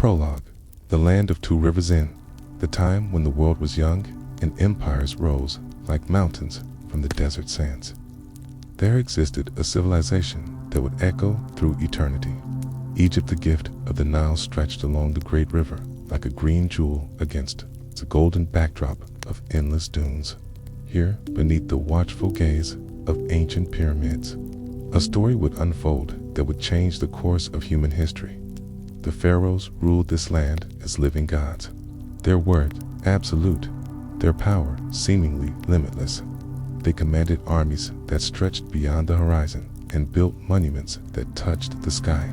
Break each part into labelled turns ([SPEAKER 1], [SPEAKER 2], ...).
[SPEAKER 1] Prologue. The land of two rivers in. The time when the world was young and empires rose like mountains from the desert sands. There existed a civilization that would echo through eternity. Egypt, the gift of the Nile, stretched along the great river like a green jewel against the golden backdrop of endless dunes. Here, beneath the watchful gaze of ancient pyramids, a story would unfold that would change the course of human history. The pharaohs ruled this land as living gods, their word absolute, their power seemingly limitless. They commanded armies that stretched beyond the horizon and built monuments that touched the sky.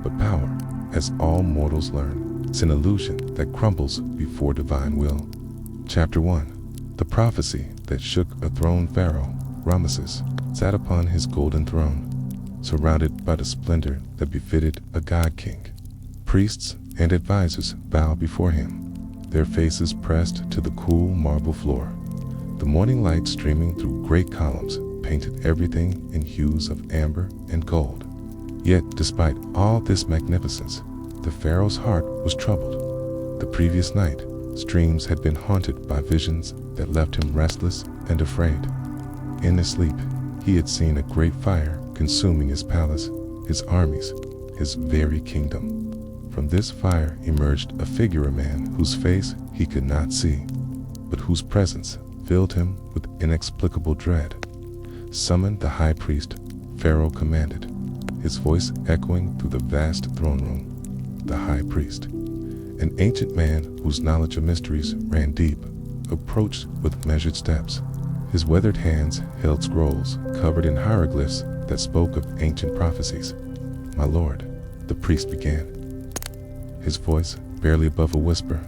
[SPEAKER 1] But power, as all mortals learn, is an illusion that crumbles before divine will. Chapter 1. The prophecy that shook a throne. Pharaoh Ramesses sat upon his golden throne, surrounded by the splendor that befitted a god-king. Priests and advisors bowed before him, their faces pressed to the cool marble floor. The morning light streaming through great columns painted everything in hues of amber and gold. Yet, despite all this magnificence, the pharaoh's heart was troubled. The previous night, streams had been haunted by visions that left him restless and afraid. In his sleep, he had seen a great fire consuming his palace, his armies, his very kingdom. From this fire emerged a figure, a man whose face he could not see, but whose presence filled him with inexplicable dread. "Summon the high priest," Pharaoh commanded, his voice echoing through the vast throne room. The high priest, an ancient man whose knowledge of mysteries ran deep, approached with measured steps. His weathered hands held scrolls covered in hieroglyphs that spoke of ancient prophecies. "My lord," the priest began, his voice barely above a whisper.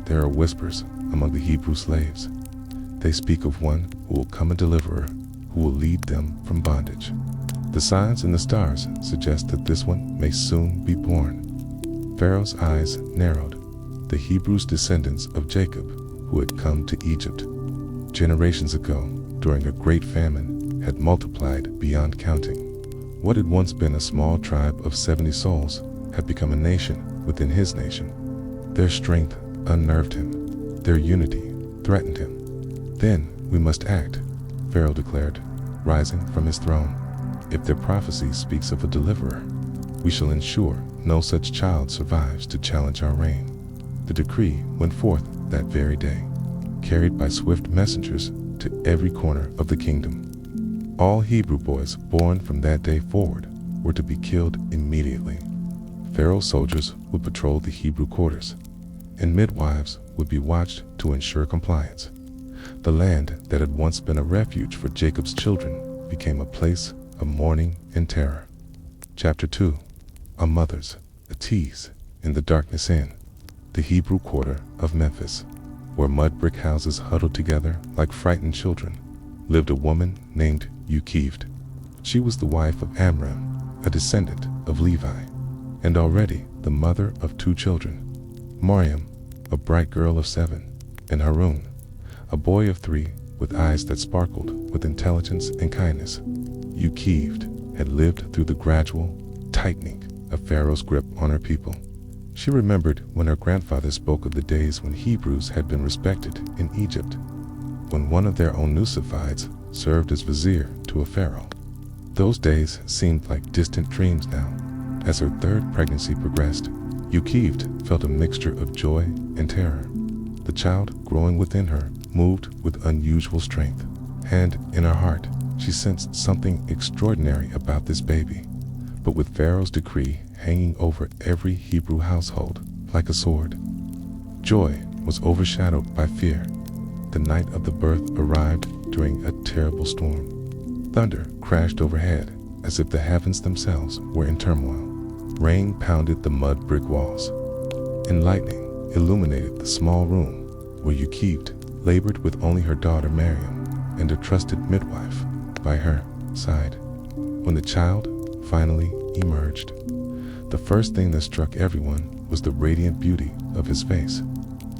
[SPEAKER 1] "There are whispers among the Hebrew slaves. They speak of one who will come, a deliverer, who will lead them from bondage. The signs in the stars suggest that this one may soon be born." Pharaoh's eyes narrowed. The Hebrews, descendants of Jacob, who had come to Egypt generations ago during a great famine, had multiplied beyond counting. What had once been a small tribe of 70 souls had become a nation within his nation. Their strength unnerved him. Their unity threatened him. "Then we must act," Pharaoh declared, rising from his throne. "If their prophecy speaks of a deliverer, we shall ensure no such child survives to challenge our reign." The decree went forth that very day, carried by swift messengers to every corner of the kingdom. All Hebrew boys born from that day forward were to be killed immediately. Pharaoh's soldiers would patrol the Hebrew quarters, and midwives would be watched to ensure compliance. The land that had once been a refuge for Jacob's children became a place of mourning and terror. Chapter 2. A mother's a tease in the darkness. In the Hebrew quarter of Memphis, where mud brick houses huddled together like frightened children, lived a woman named Ukived. She was the wife of Amram, a descendant of Levi, and already the mother of 2 children, Miriam, a bright girl of 7, and Harun, a boy of 3 with eyes that sparkled with intelligence and kindness. Ukived had lived through the gradual tightening of Pharaoh's grip on her people. She remembered when her grandfather spoke of the days when Hebrews had been respected in Egypt, when one of their own Nusifides served as vizier to a pharaoh. Those days seemed like distant dreams now. As her 3rd pregnancy progressed, Ukived felt a mixture of joy and terror. The child growing within her moved with unusual strength, and in her heart she sensed something extraordinary about this baby. But with Pharaoh's decree hanging over every Hebrew household like a sword, joy was overshadowed by fear. The night of the birth arrived during a terrible storm. Thunder crashed overhead as if the heavens themselves were in turmoil. Rain pounded the mud brick walls, and lightning illuminated the small room where Ukived labored with only her daughter Miriam and a trusted midwife by her side. When the child finally emerged, the first thing that struck everyone was the radiant beauty of his face.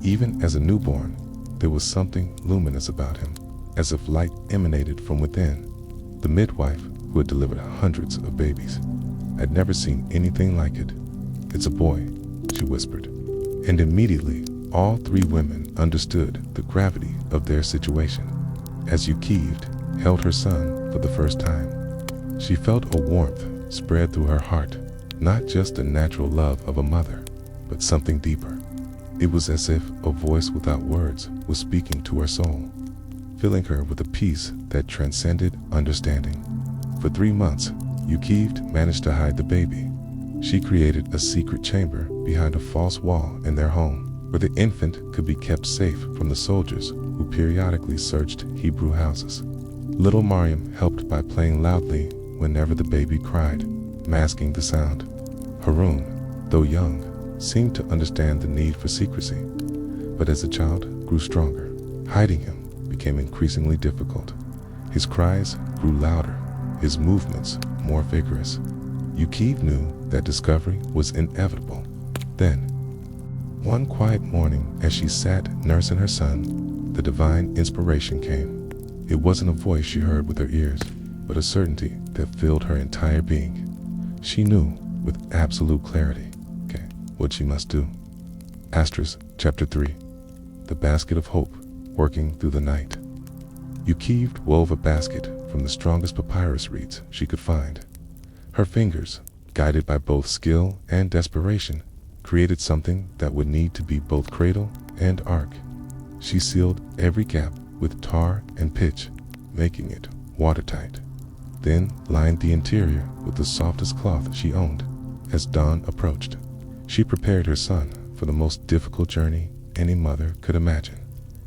[SPEAKER 1] Even as a newborn, there was something luminous about him, as if light emanated from within. The midwife, who had delivered hundreds of babies, had never seen anything like it. "It's a boy," she whispered. And immediately, all three women understood the gravity of their situation. As Yukived held her son for the first time, she felt a warmth spread through her heart, not just the natural love of a mother, but something deeper. It was as if a voice without words was speaking to her soul, filling her with a peace that transcended understanding. For 3 months, Yukived managed to hide the baby. She created a secret chamber behind a false wall in their home, where the infant could be kept safe from the soldiers who periodically searched Hebrew houses. Little Mariam helped by playing loudly whenever the baby cried, masking the sound. Harun, though young, seemed to understand the need for secrecy, but as the child grew stronger, hiding him became increasingly difficult. His cries grew louder, his movements more vigorous. Yukiv knew that discovery was inevitable. Then, one quiet morning, as she sat nursing her son, the divine inspiration came. It wasn't a voice she heard with her ears, but a certainty that filled her entire being. She knew with absolute clarity, what she must do. Chapter 3. The Basket of Hope, Working Through the Night. Yukived wove a basket from the strongest papyrus reeds she could find. Her fingers, guided by both skill and desperation, created something that would need to be both cradle and ark. She sealed every gap with tar and pitch, making it watertight. Then lined the interior with the softest cloth she owned. As dawn approached, she prepared her son for the most difficult journey any mother could imagine.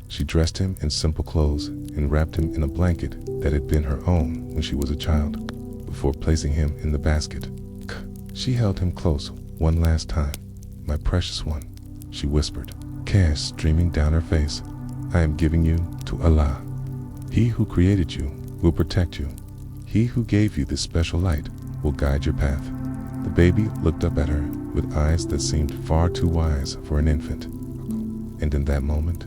[SPEAKER 1] She dressed him in simple clothes and wrapped him in a blanket that had been her own when she was a child. Before placing him in the basket, she held him close one last time. "My precious one," she whispered, tears streaming down her face. "I am giving you to Allah. He who created you will protect you. He who gave you this special light will guide your path." The baby looked up at her with eyes that seemed far too wise for an infant. And in that moment,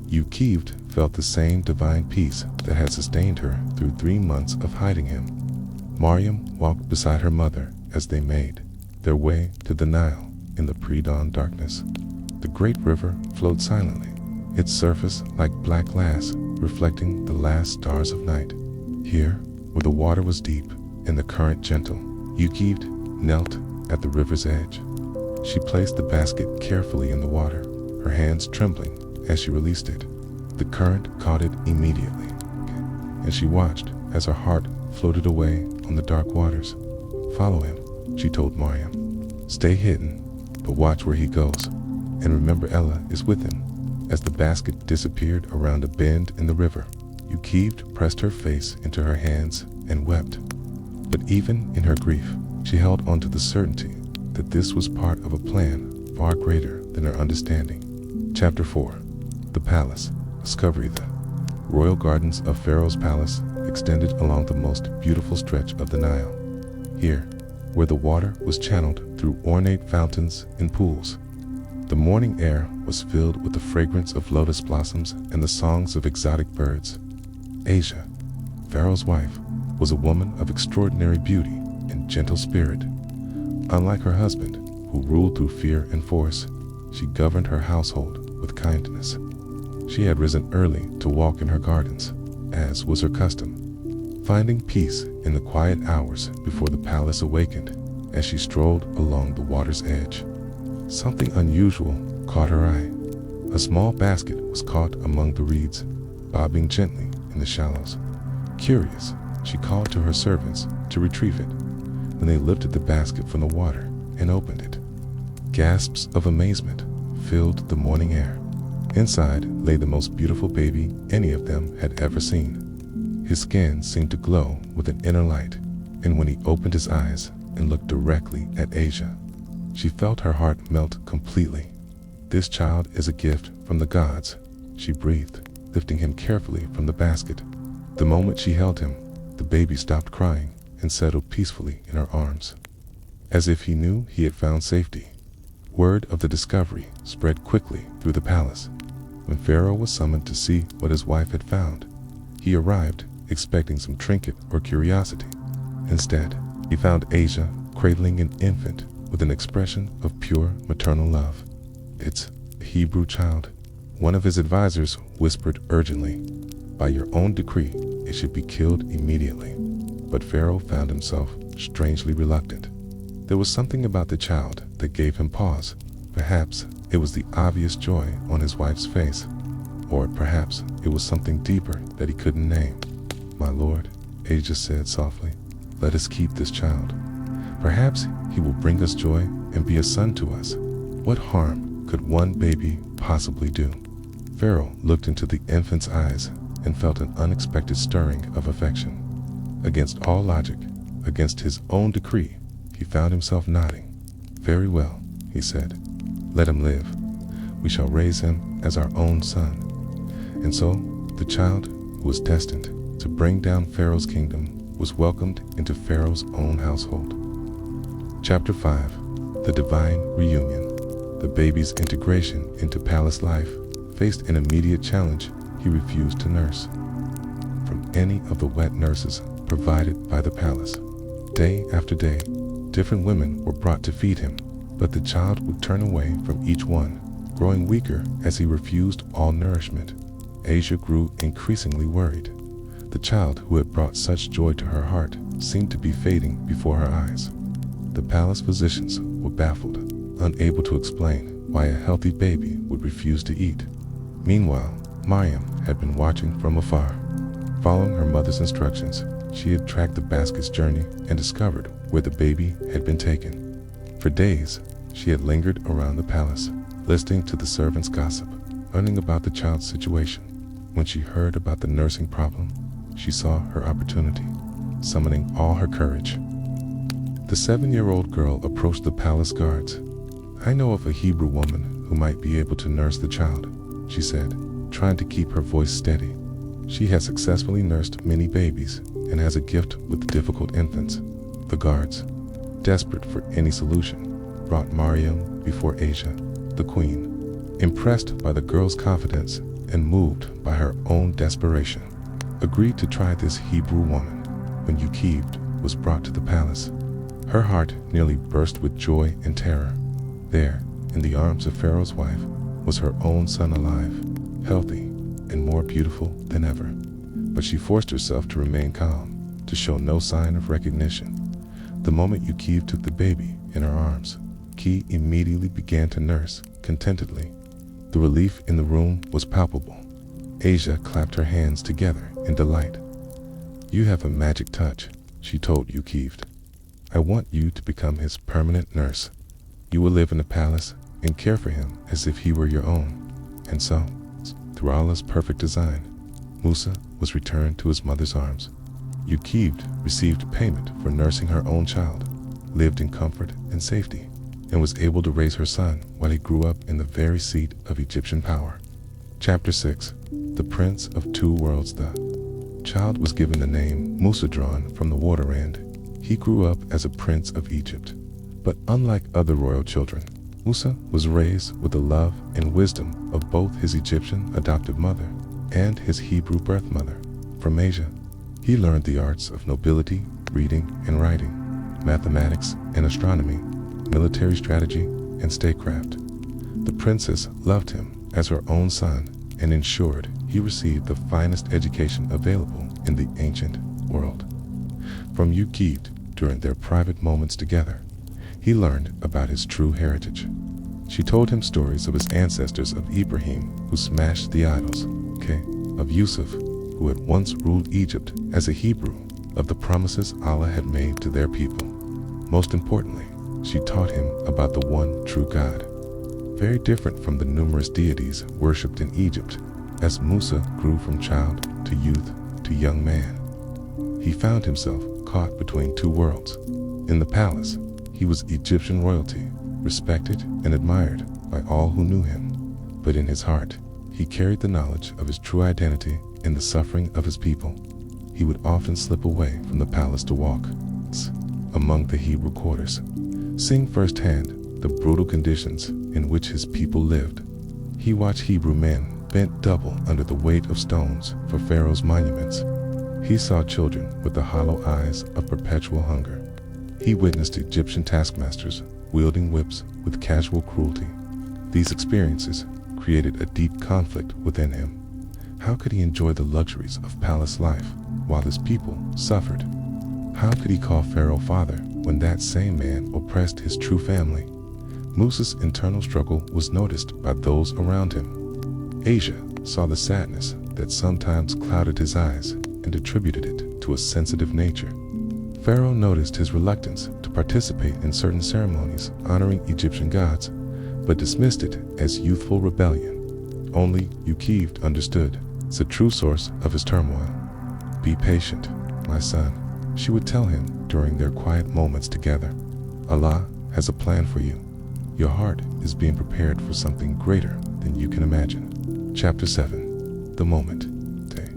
[SPEAKER 1] Yukived felt the same divine peace that had sustained her through 3 months of hiding him. Mariam walked beside her mother as they made their way to the Nile in the pre-dawn darkness. The great river flowed silently, its surface like black glass reflecting the last stars of night. Here, where the water was deep and the current gentle, Yukived knelt at the river's edge. She placed the basket carefully in the water, her hands trembling as she released it. The current caught it immediately, and she watched as her heart floated away on the dark waters. "Follow him," she told Mariam. "Stay hidden, but watch where he goes, and remember Allah is with him." As the basket disappeared around a bend in the river, Yukived pressed her face into her hands and wept. But even in her grief, she held on to the certainty that this was part of a plan far greater than her understanding. Chapter 4. The Palace. Discovery. The royal gardens of Pharaoh's palace extended along the most beautiful stretch of the Nile. Here, where the water was channeled through ornate fountains and pools, the morning air was filled with the fragrance of lotus blossoms and the songs of exotic birds. Asia, Pharaoh's wife, was a woman of extraordinary beauty and gentle spirit. Unlike her husband, who ruled through fear and force, she governed her household with kindness. She had risen early to walk in her gardens, as was her custom, finding peace in the quiet hours before the palace awakened. As she strolled along the water's edge, something unusual caught her eye. A small basket was caught among the reeds, bobbing gently in the shallows. Curious, she called to her servants to retrieve it. When they lifted the basket from the water and opened it, gasps of amazement filled the morning air. Inside lay the most beautiful baby any of them had ever seen. His skin seemed to glow with an inner light, and when he opened his eyes and looked directly at Asia, she felt her heart melt completely. "This child is a gift from the gods," she breathed, lifting him carefully from the basket. The moment she held him, the baby stopped crying and settled peacefully in her arms, as if he knew he had found safety. Word of the discovery spread quickly through the palace. When Pharaoh was summoned to see what his wife had found, he arrived expecting some trinket or curiosity. Instead, he found Asia cradling an infant with an expression of pure maternal love. "It's a Hebrew child," one of his advisors whispered urgently. "By your own decree, it should be killed immediately." But Pharaoh found himself strangely reluctant. There was something about the child that gave him pause. Perhaps it was the obvious joy on his wife's face, or perhaps it was something deeper that he couldn't name. "My lord," Asia said softly, "let us keep this child. Perhaps he will bring us joy and be a son to us. What harm could one baby possibly do?" Pharaoh looked into the infant's eyes and felt an unexpected stirring of affection. Against all logic, against his own decree, he found himself nodding. "Very well," he said. "Let him live. We shall raise him as our own son." And so, the child who was destined to bring down Pharaoh's kingdom was welcomed into Pharaoh's own household. Chapter 5. The Divine Reunion. The baby's integration into palace life faced an immediate challenge he refused to nurse from any of the wet nurses provided by the palace. Day after day, different women were brought to feed him, but the child would turn away from each one, growing weaker as he refused all nourishment. Asia grew increasingly worried. The child who had brought such joy to her heart seemed to be fading before her eyes. The palace physicians were baffled, unable to explain why a healthy baby would refuse to eat. Meanwhile, Mariam had been watching from afar. Following her mother's instructions, she had tracked the basket's journey and discovered where the baby had been taken. For days, she had lingered around the palace, listening to the servants' gossip, learning about the child's situation. When she heard about the nursing problem, she saw her opportunity, summoning all her courage. The 7-year-old girl approached the palace guards. "I know of a Hebrew woman who might be able to nurse the child," she said, trying to keep her voice steady. "She has successfully nursed many babies and has a gift with difficult infants." The guards, desperate for any solution, brought Mariam before Asia, the queen. Impressed by the girl's confidence and moved by her own desperation, agreed to try this Hebrew woman. When Yukived was brought to the palace, her heart nearly burst with joy and terror. There, in the arms of Pharaoh's wife, was her own son alive, healthy, and more beautiful than ever. But she forced herself to remain calm, to show no sign of recognition. The moment Yukiv took the baby in her arms, Ki immediately began to nurse contentedly. The relief in the room was palpable. Asia clapped her hands together in delight. "You have a magic touch," she told Yukived. "I want you to become his permanent nurse. You will live in the palace and care for him as if he were your own." And so, through Allah's perfect design, Musa was returned to his mother's arms. Yukived received payment for nursing her own child, lived in comfort and safety, and was able to raise her son while he grew up in the very seat of Egyptian power. Chapter 6. The Prince of Two Worlds. The child was given the name Musa, drawn from the water end. He grew up as a prince of Egypt. But unlike other royal children, Musa was raised with the love and wisdom of both his Egyptian adoptive mother and his Hebrew birth mother. From Asia, he learned the arts of nobility, reading and writing, mathematics and astronomy, military strategy and statecraft. The princess loved him as her own son and ensured he received the finest education available in the ancient world. From Yukived, during their private moments together, he learned about his true heritage. She told him stories of his ancestors, of Ibrahim, who smashed the idols, of Yusuf, who had once ruled Egypt as a Hebrew, of the promises Allah had made to their people. Most importantly, she taught him about the one true God. Very different from the numerous deities worshipped in Egypt, as Musa grew from child to youth to young man, he found himself caught between two worlds. In the palace, he was Egyptian royalty, respected and admired by all who knew him. But in his heart, he carried the knowledge of his true identity in the suffering of his people. He would often slip away from the palace to walk among the Hebrew quarters, seeing firsthand the brutal conditions in which his people lived. He watched Hebrew men bent double under the weight of stones for Pharaoh's monuments. He saw children with the hollow eyes of perpetual hunger. He witnessed Egyptian taskmasters wielding whips with casual cruelty. These experiences created a deep conflict within him. How could he enjoy the luxuries of palace life while his people suffered? How could he call Pharaoh father when that same man oppressed his true family? Musa's internal struggle was noticed by those around him. Asia saw the sadness that sometimes clouded his eyes and attributed it to a sensitive nature. Pharaoh noticed his reluctance to participate in certain ceremonies honoring Egyptian gods, but dismissed it as youthful rebellion. Only Ukived understood the true source of his turmoil. "Be patient, my son," she would tell him during their quiet moments together. "Allah has a plan for you. Your heart is being prepared for something greater than you can imagine." Chapter 7. The Moment. Day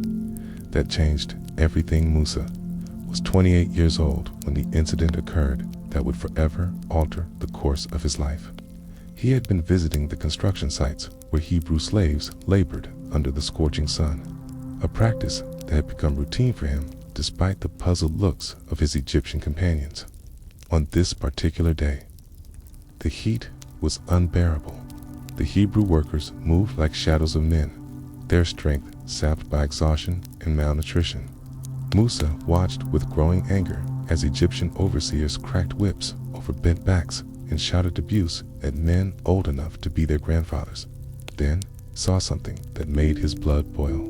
[SPEAKER 1] that changed everything. Musa was 28 years old when the incident occurred that would forever alter the course of his life. He had been visiting the construction sites where Hebrew slaves labored under the scorching sun, a practice that had become routine for him despite the puzzled looks of his Egyptian companions. On this particular day, the heat was unbearable. The Hebrew workers moved like shadows of men, their strength sapped by exhaustion and malnutrition. Musa watched with growing anger as Egyptian overseers cracked whips over bent backs and shouted abuse at men old enough to be their grandfathers. Then saw something that made his blood boil.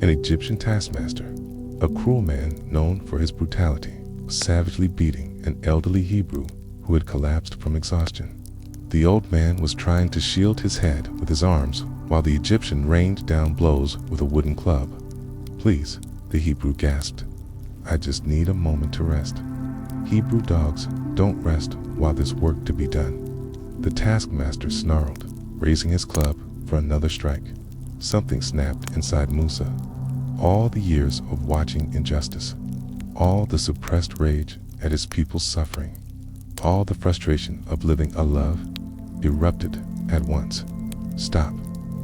[SPEAKER 1] An Egyptian taskmaster, a cruel man known for his brutality, was savagely beating an elderly Hebrew who had collapsed from exhaustion. The old man was trying to shield his head with his arms while the Egyptian rained down blows with a wooden club. "Please," the Hebrew gasped. "I just need a moment to rest." Hebrew dogs don't rest while there's work to be done. The taskmaster snarled, raising his club for another strike. Something snapped inside Musa. All the years of watching injustice, all the suppressed rage at his people's suffering, all the frustration of living a love, erupted at once. "Stop,"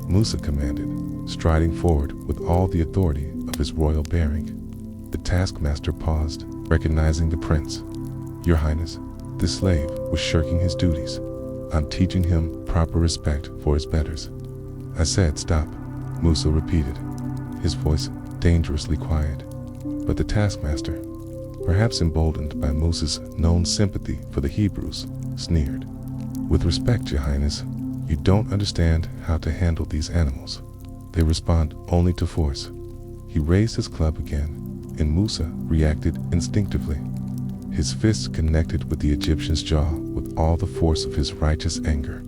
[SPEAKER 1] Musa commanded, striding forward with all the authority of his royal bearing. The taskmaster paused, recognizing the prince. "Your Highness," the slave was shirking his duties. "I'm teaching him proper respect for his betters." "I said stop," Musa repeated, his voice dangerously quiet. But the taskmaster, perhaps emboldened by Musa's known sympathy for the Hebrews, sneered. "With respect, Your Highness, you don't understand how to handle these animals. They respond only to force." He raised his club again, and Musa reacted instinctively. His fists connected with the Egyptian's jaw with all the force of his righteous anger.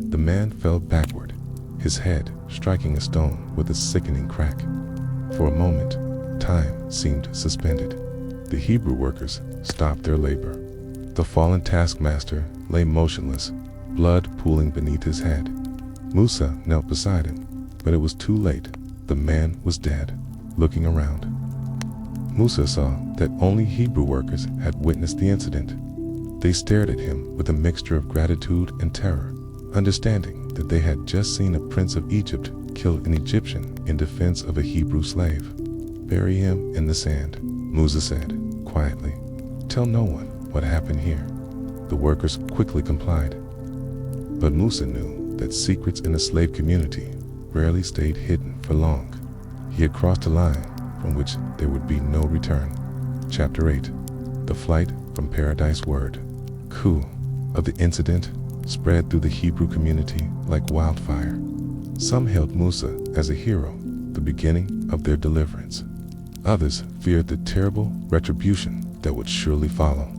[SPEAKER 1] The man fell backward, his head striking a stone with a sickening crack. For a moment, time seemed suspended. The Hebrew workers stopped their labor. The fallen taskmaster lay motionless, blood pooling beneath his head. Musa knelt beside him, but it was too late. The man was dead. Looking around, Musa saw that only Hebrew workers had witnessed the incident. They stared at him with a mixture of gratitude and terror, understanding that they had just seen a prince of Egypt kill an Egyptian in defense of a Hebrew slave. "Bury him in the sand," Musa said quietly. "Tell no one what happened here." The workers quickly complied. But Musa knew that secrets in a slave community rarely stayed hidden for long. He had crossed a line from which there would be no return. Chapter 8. The Flight from Paradise. Word of the incident spread through the Hebrew community like wildfire. Some hailed Musa as a hero, the beginning of their deliverance. Others feared the terrible retribution that would surely follow.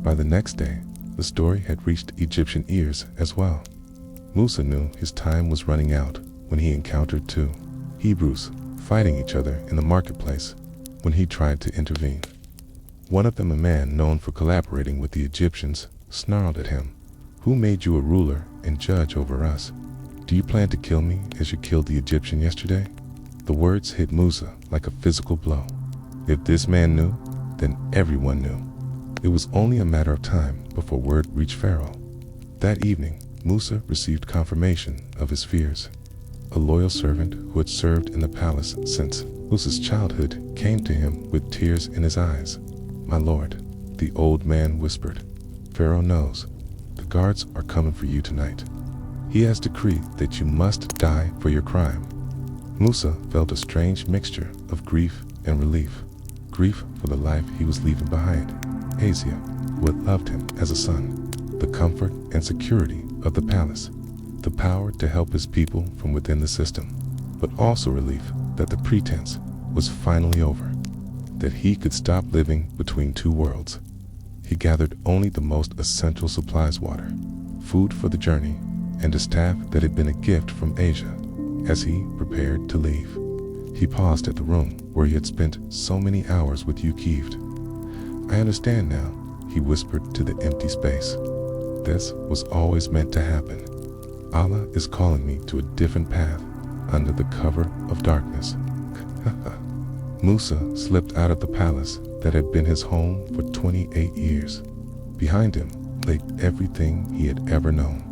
[SPEAKER 1] By the next day, the story had reached Egyptian ears as well. Musa knew his time was running out when he encountered two Hebrews fighting each other in the marketplace when he tried to intervene. One of them, a man known for collaborating with the Egyptians, snarled at him, "Who made you a ruler and judge over us? Do you plan to kill me as you killed the Egyptian yesterday?" The words hit Musa like a physical blow. If this man knew, then everyone knew. It was only a matter of time before word reached Pharaoh. That evening, Musa received confirmation of his fears. A loyal servant who had served in the palace since Musa's childhood came to him with tears in his eyes. "My lord," the old man whispered, "Pharaoh knows. The guards are coming for you tonight. He has decreed that you must die for your crime." Musa felt a strange mixture of grief and relief. Grief for the life he was leaving behind, Asia, who had loved him as a son, the comfort and security of the palace, the power to help his people from within the system, but also relief that the pretense was finally over, that he could stop living between two worlds. He gathered only the most essential supplies: water, food for the journey, and a staff that had been a gift from Asia. As he prepared to leave, he paused at the room where he had spent so many hours with Yukived. "I understand now," he whispered to the empty space. "This was always meant to happen. Allah is calling me to a different path under the cover of darkness." Musa slipped out of the palace that had been his home for 28 years. Behind him lay everything he had ever known.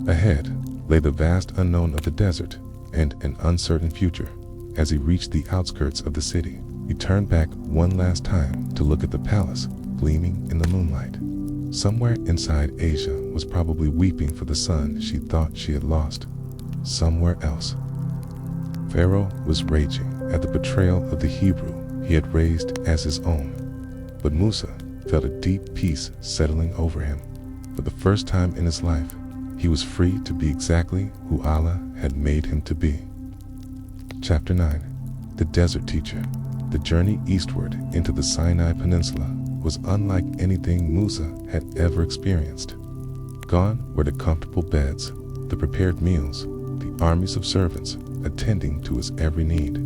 [SPEAKER 1] Ahead lay the vast unknown of the desert and an uncertain future. As he reached the outskirts of the city, he turned back one last time to look at the palace gleaming in the moonlight. Somewhere inside, Asia was probably weeping for the son she thought she had lost. Somewhere else, Pharaoh was raging at the betrayal of the Hebrew he had raised as his own. But Musa felt a deep peace settling over him. For the first time in his life, he was free to be exactly who Allah had made him to be. Chapter 9. The Desert Teacher. The journey eastward into the Sinai Peninsula was unlike anything Musa had ever experienced. Gone were the comfortable beds, the prepared meals, the armies of servants attending to his every need.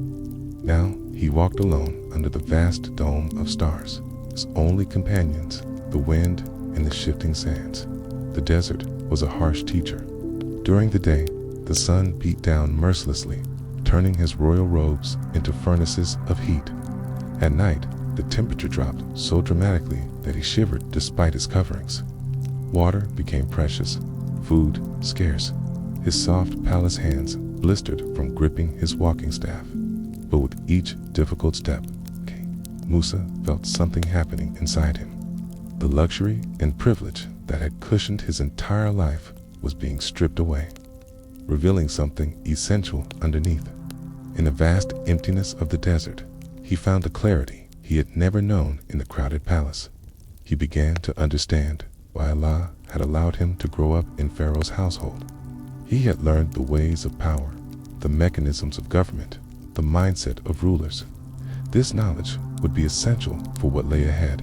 [SPEAKER 1] Now he walked alone under the vast dome of stars, his only companions, the wind and the shifting sands. The desert was a harsh teacher. During the day, the sun beat down mercilessly, turning his royal robes into furnaces of heat. At night, the temperature dropped so dramatically that he shivered despite his coverings. Water became precious, food scarce. His soft palace hands blistered from gripping his walking staff. But with each difficult step, Musa felt something happening inside him. The luxury and privilege that had cushioned his entire life was being stripped away, revealing something essential underneath. In the vast emptiness of the desert, he found a clarity he had never known in the crowded palace. He began to understand why Allah had allowed him to grow up in Pharaoh's household. He had learned the ways of power, the mechanisms of government, the mindset of rulers. This knowledge would be essential for what lay ahead,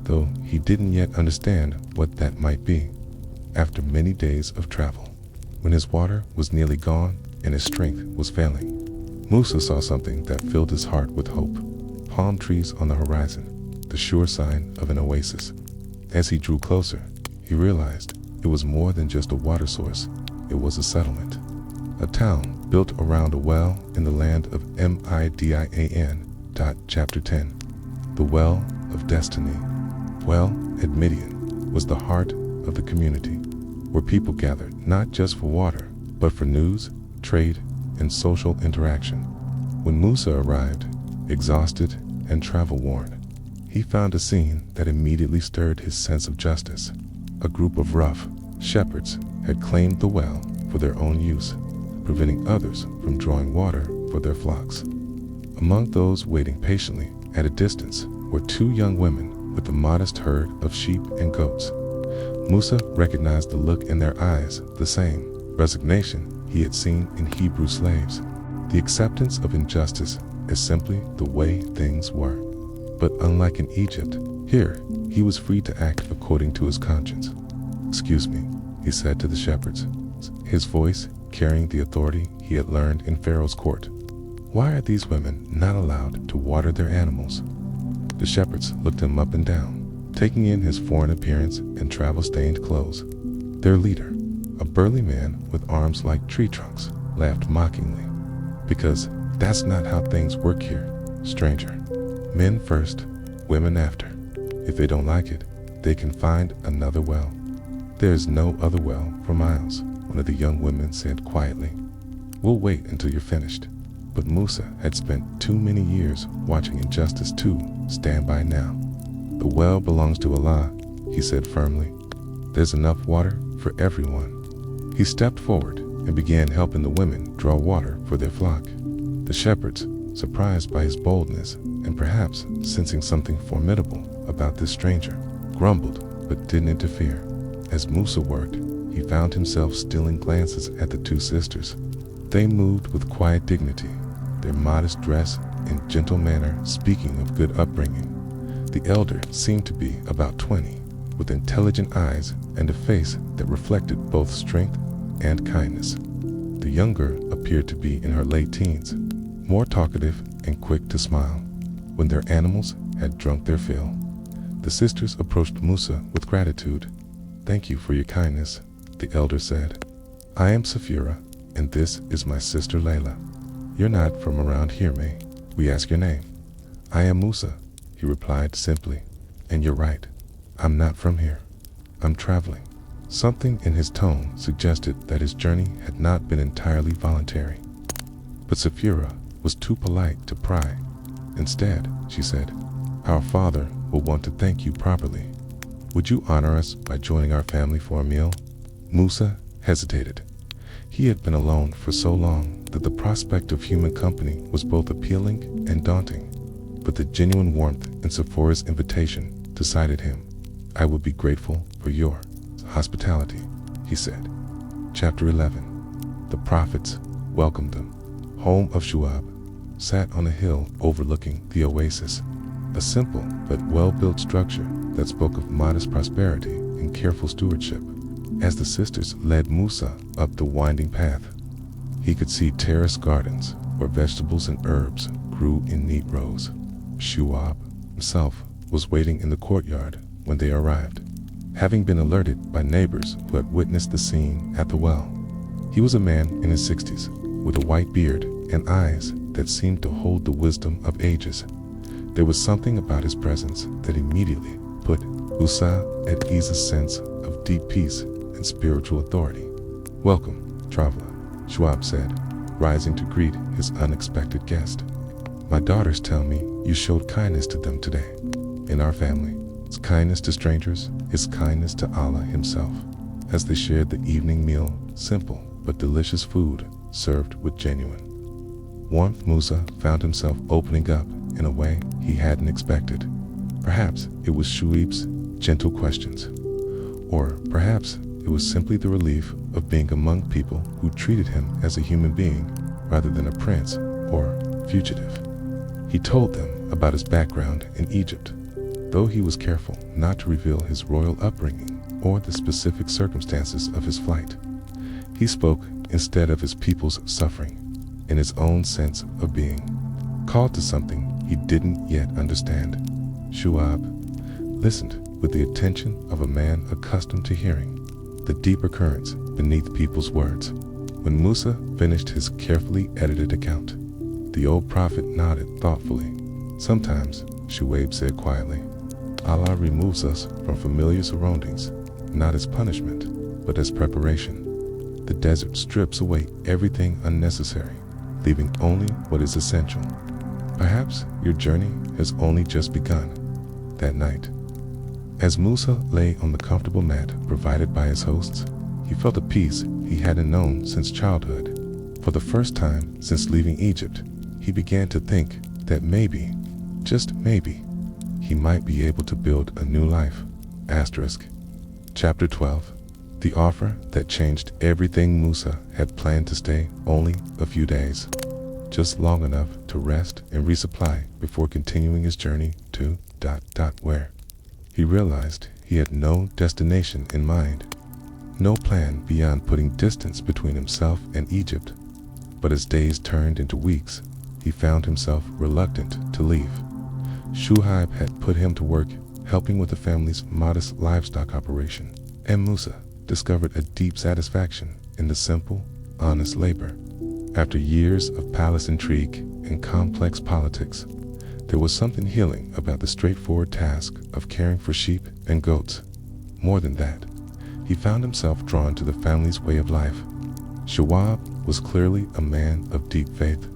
[SPEAKER 1] though he didn't yet understand what that might be. After many days of travel, when his water was nearly gone and his strength was failing, Musa saw something that filled his heart with hope. Palm trees on the horizon, the sure sign of an oasis. As he drew closer, he realized it was more than just a water source. It was a settlement, a town built around a well in the land of Midian. Chapter 10. The Well of Destiny. Well at Midian was the heart of the community, where people gathered not just for water, but for news, trade, and social interaction. When Musa arrived, exhausted and travel-worn, he found a scene that immediately stirred his sense of justice. A group of rough shepherds had claimed the well for their own use, preventing others from drawing water for their flocks. Among those waiting patiently at a distance were two young women with a modest herd of sheep and goats. Musa recognized the look in their eyes, the same resignation he had seen in Hebrew slaves, the acceptance of injustice as simply the way things were. But unlike in Egypt, here he was free to act according to his conscience. "Excuse me," he said to the shepherds, his voice carrying the authority he had learned in Pharaoh's court. "Why are these women not allowed to water their animals?" The shepherds looked him up and down, taking in his foreign appearance and travel-stained clothes. Their leader, a burly man with arms like tree trunks, laughed mockingly. "Because that's not how things work here, stranger. Men first, women after. If they don't like it, they can find another well." "There is no other well for miles," one of the young women said quietly. "We'll wait until you're finished." But Musa had spent too many years watching injustice to stand by now. "The well belongs to Allah," he said firmly. "There's enough water for everyone. He stepped forward and began helping the women draw water for their flock. The shepherds, surprised by his boldness and perhaps sensing something formidable about this stranger, grumbled but didn't interfere. As Musa worked, he found himself stealing glances at the two sisters. They moved with quiet dignity, their modest dress and gentle manner speaking of good upbringing. The elder seemed to be about 20, with intelligent eyes and a face that reflected both strength and kindness. The younger appeared to be in her late teens, more talkative and quick to smile. When their animals had drunk their fill, the sisters approached Musa with gratitude. "Thank you for your kindness," the elder said. "I am Sapphira, and this is my sister Layla. You're not from around here, may we ask your name?" "I am Musa," he replied simply. "And you're right, I'm not from here. I'm traveling." Something in his tone suggested that his journey had not been entirely voluntary. But Sapphira was too polite to pry. Instead, she said, "Our father will want to thank you properly. Would you honor us by joining our family for a meal?" Musa hesitated. He had been alone for so long that the prospect of human company was both appealing and daunting. But the genuine warmth in Sapphira's invitation decided him. "I would be grateful for your hospitality," he said. Chapter 11. The prophets welcomed them. Home of Shu'ab sat on a hill overlooking the oasis, a simple but well-built structure that spoke of modest prosperity and careful stewardship. As the sisters led Musa up the winding path, he could see terraced gardens where vegetables and herbs grew in neat rows. Shu'ab himself was waiting in the courtyard when they arrived, having been alerted by neighbors who had witnessed the scene at the well. He was a man in his 60s, with a white beard and eyes that seemed to hold the wisdom of ages. There was something about his presence that immediately put Musa at ease's sense of deep peace and spiritual authority. "Welcome, traveler," Shu'ab said, rising to greet his unexpected guest. "My daughters tell me you showed kindness to them today. In our family, it's kindness to strangers is kindness to Allah himself." As they shared the evening meal, simple but delicious food served with genuine warmth, Musa found himself opening up in a way he hadn't expected. Perhaps it was Shu'aib's gentle questions, or perhaps it was simply the relief of being among people who treated him as a human being rather than a prince or fugitive. He told them about his background in Egypt, though he was careful not to reveal his royal upbringing or the specific circumstances of his flight. He spoke instead of his people's suffering, in his own sense of being, called to something he didn't yet understand. Shu'ab listened with the attention of a man accustomed to hearing the deeper currents beneath people's words. When Musa finished his carefully edited account, the old prophet nodded thoughtfully. "Sometimes," Shu'aib said quietly, "Allah removes us from familiar surroundings, not as punishment, but as preparation. The desert strips away everything unnecessary, leaving only what is essential. Perhaps your journey has only just begun." That night, as Musa lay on the comfortable mat provided by his hosts, he felt a peace he hadn't known since childhood. For the first time since leaving Egypt, he began to think that maybe, just maybe, he might be able to build a new life. Chapter 12. The offer that changed everything. Musa had planned to stay only a few days, just long enough to rest and resupply before continuing his journey to where. He realized he had no destination in mind, no plan beyond putting distance between himself and Egypt. But as days turned into weeks, he found himself reluctant to leave. Shu'aib had put him to work helping with the family's modest livestock operation, and Musa discovered a deep satisfaction in the simple, honest labor. After years of palace intrigue and complex politics, there was something healing about the straightforward task of caring for sheep and goats. More than that, he found himself drawn to the family's way of life. Shu'aib was clearly a man of deep faith,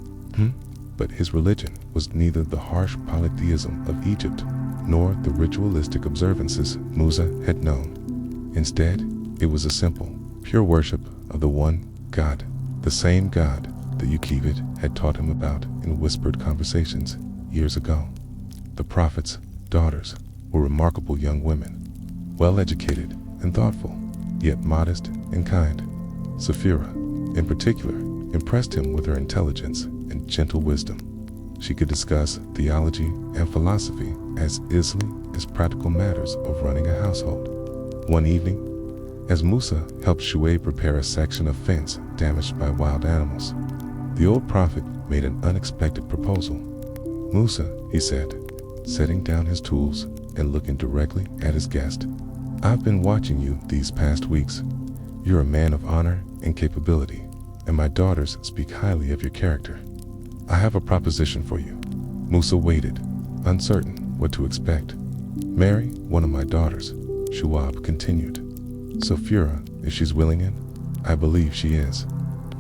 [SPEAKER 1] but his religion was neither the harsh polytheism of Egypt nor the ritualistic observances Musa had known. Instead, It was a simple, pure worship of the one God, the same God that Yukivit had taught him about in whispered conversations years ago. The prophet's daughters were remarkable young women, well-educated and thoughtful, yet modest and kind. Sapphira, in particular, impressed him with her intelligence and gentle wisdom. She could discuss theology and philosophy as easily as practical matters of running a household. One evening, as Musa helped Shuaib repair a section of fence damaged by wild animals, the old prophet made an unexpected proposal. "Musa," he said, setting down his tools and looking directly at his guest, "I've been watching you these past weeks. You're a man of honor and capability, and my daughters speak highly of your character. I have a proposition for you." Musa waited, uncertain what to expect. "Marry one of my daughters," Shuaib continued. "Sapphira, if she's willing in, I believe she is.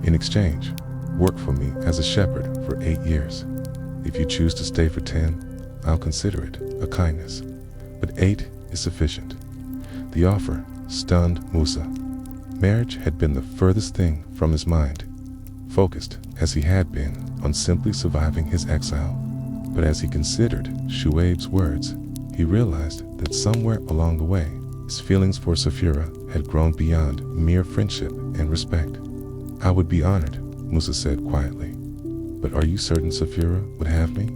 [SPEAKER 1] In exchange, work for me as a shepherd for 8 years. If you choose to stay for 10, I'll consider it a kindness. But 8 is sufficient." The offer stunned Musa. Marriage had been the furthest thing from his mind, focused as he had been on simply surviving his exile. But as he considered Shuaib's words, he realized that somewhere along the way, his feelings for Sapphira had grown beyond mere friendship and respect. "I would be honored," Musa said quietly. "But are you certain Sapphira would have me?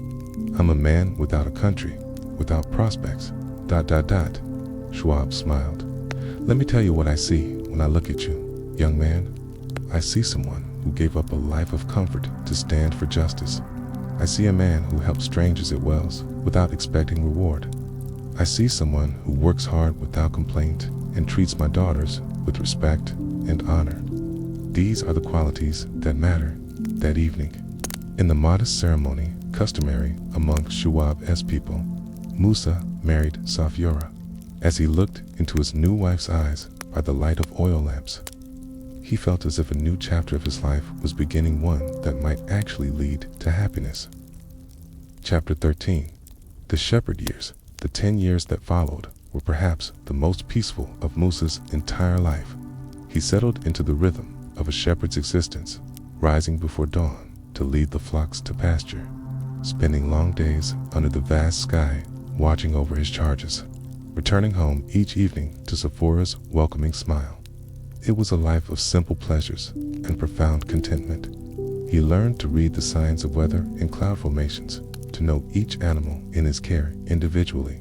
[SPEAKER 1] I'm a man without a country, without prospects, ... Shuaib smiled. "Let me tell you what I see when I look at you, young man. I see someone who gave up a life of comfort to stand for justice. I see a man who helps strangers at wells without expecting reward. I see someone who works hard without complaint and treats my daughters with respect and honor. These are the qualities that matter." That evening, in the modest ceremony customary among Shuaib's people, Musa married Sapphira. As he looked into his new wife's eyes by the light of oil lamps, he felt as if a new chapter of his life was beginning, one that might actually lead to happiness. Chapter 13. The Shepherd Years. The 10 years that followed were perhaps the most peaceful of Musa's entire life. He settled into the rhythm of a shepherd's existence, rising before dawn to lead the flocks to pasture, spending long days under the vast sky watching over his charges, returning home each evening to Sapphira's welcoming smile. It was a life of simple pleasures and profound contentment. He learned to read the signs of weather and cloud formations, to know each animal in his care individually,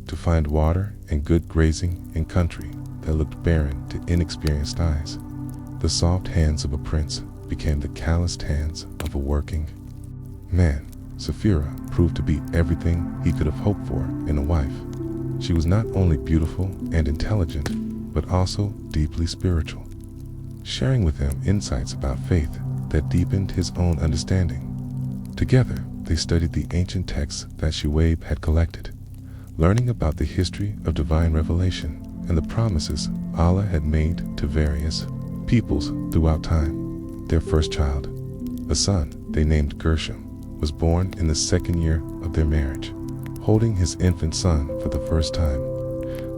[SPEAKER 1] to find water and good grazing in country that looked barren to inexperienced eyes. The soft hands of a prince became the calloused hands of a working man. Sapphira proved to be everything he could have hoped for in a wife. She was not only beautiful and intelligent, but also deeply spiritual, sharing with him insights about faith that deepened his own understanding. Together, they studied the ancient texts that Shuaib had collected, learning about the history of divine revelation and the promises Allah had made to various peoples throughout time. Their first child, a son they named Gershom, was born in the 2nd year of their marriage. Holding his infant son for the first time,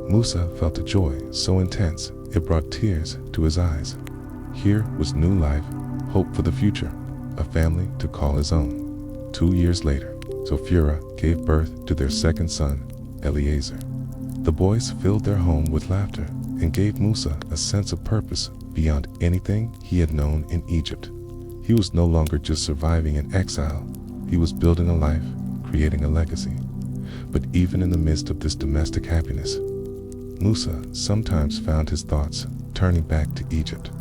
[SPEAKER 1] Musa felt a joy so intense it brought tears to his eyes. Here was new life, hope for the future, a family to call his own. 2 years later, Sapphira gave birth to their second son, Eliezer. The boys filled their home with laughter and gave Musa a sense of purpose beyond anything he had known in Egypt. He was no longer just surviving in exile, he was building a life, creating a legacy. But even in the midst of this domestic happiness, Musa sometimes found his thoughts turning back to Egypt.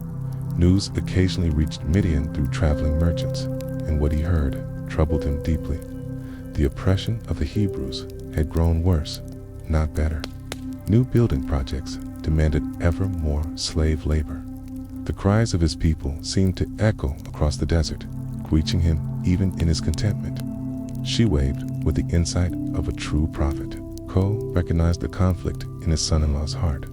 [SPEAKER 1] News occasionally reached Midian through traveling merchants, and what he heard troubled him deeply. The oppression of the Hebrews had grown worse, not better. New building projects demanded ever more slave labor. The cries of his people seemed to echo across the desert, reaching him even in his contentment. Shuaib, with the insight of a true prophet, recognized the conflict in his son-in-law's heart.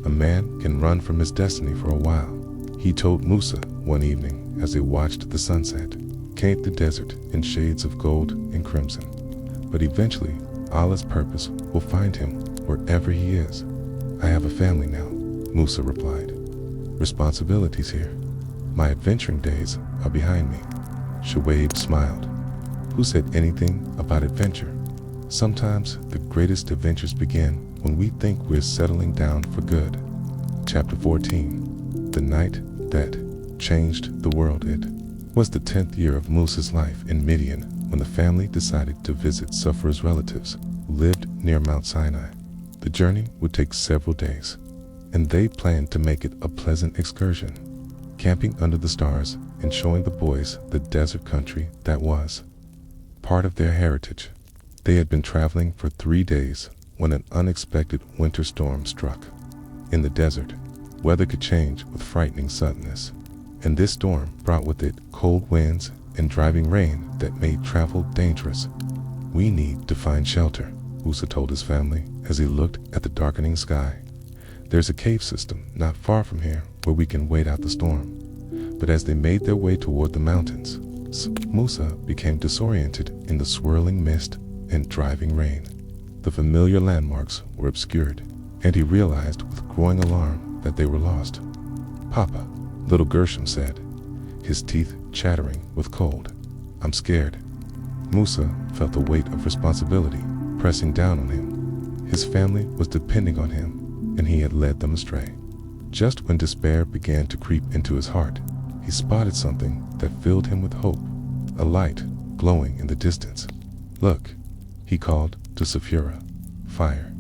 [SPEAKER 1] A man can run from his destiny for a while, he told Musa one evening as they watched the sunset paint the desert in shades of gold and crimson. But eventually, Allah's purpose will find him wherever he is. I have a family now, Musa replied. Responsibilities here. My adventuring days are behind me. Shuaib smiled. Who said anything about adventure? Sometimes the greatest adventures begin when we think we're settling down for good. Chapter 14. The Night That Changed the World. It was the 10th year of Musa's life in Midian when the family decided to visit Sufra's relatives who lived near Mount Sinai. The journey would take several days, and they planned to make it a pleasant excursion, camping under the stars and showing the boys the desert country that was part of their heritage. They had been traveling for 3 days when an unexpected winter storm struck. In the desert, weather could change with frightening suddenness, and this storm brought with it cold winds and driving rain that made travel dangerous. We need to find shelter, Musa told his family as he looked at the darkening sky. There's a cave system not far from here where we can wait out the storm. But as they made their way toward the mountains, Musa became disoriented in the swirling mist and driving rain. The familiar landmarks were obscured, and he realized with growing alarm that they were lost. Papa, little Gershom said, his teeth chattering with cold. I'm scared. Musa felt the weight of responsibility pressing down on him. His family was depending on him, and he had led them astray. Just when despair began to creep into his heart, he spotted something that filled him with hope, a light glowing in the distance. Look, he called to Sapphira. Fire.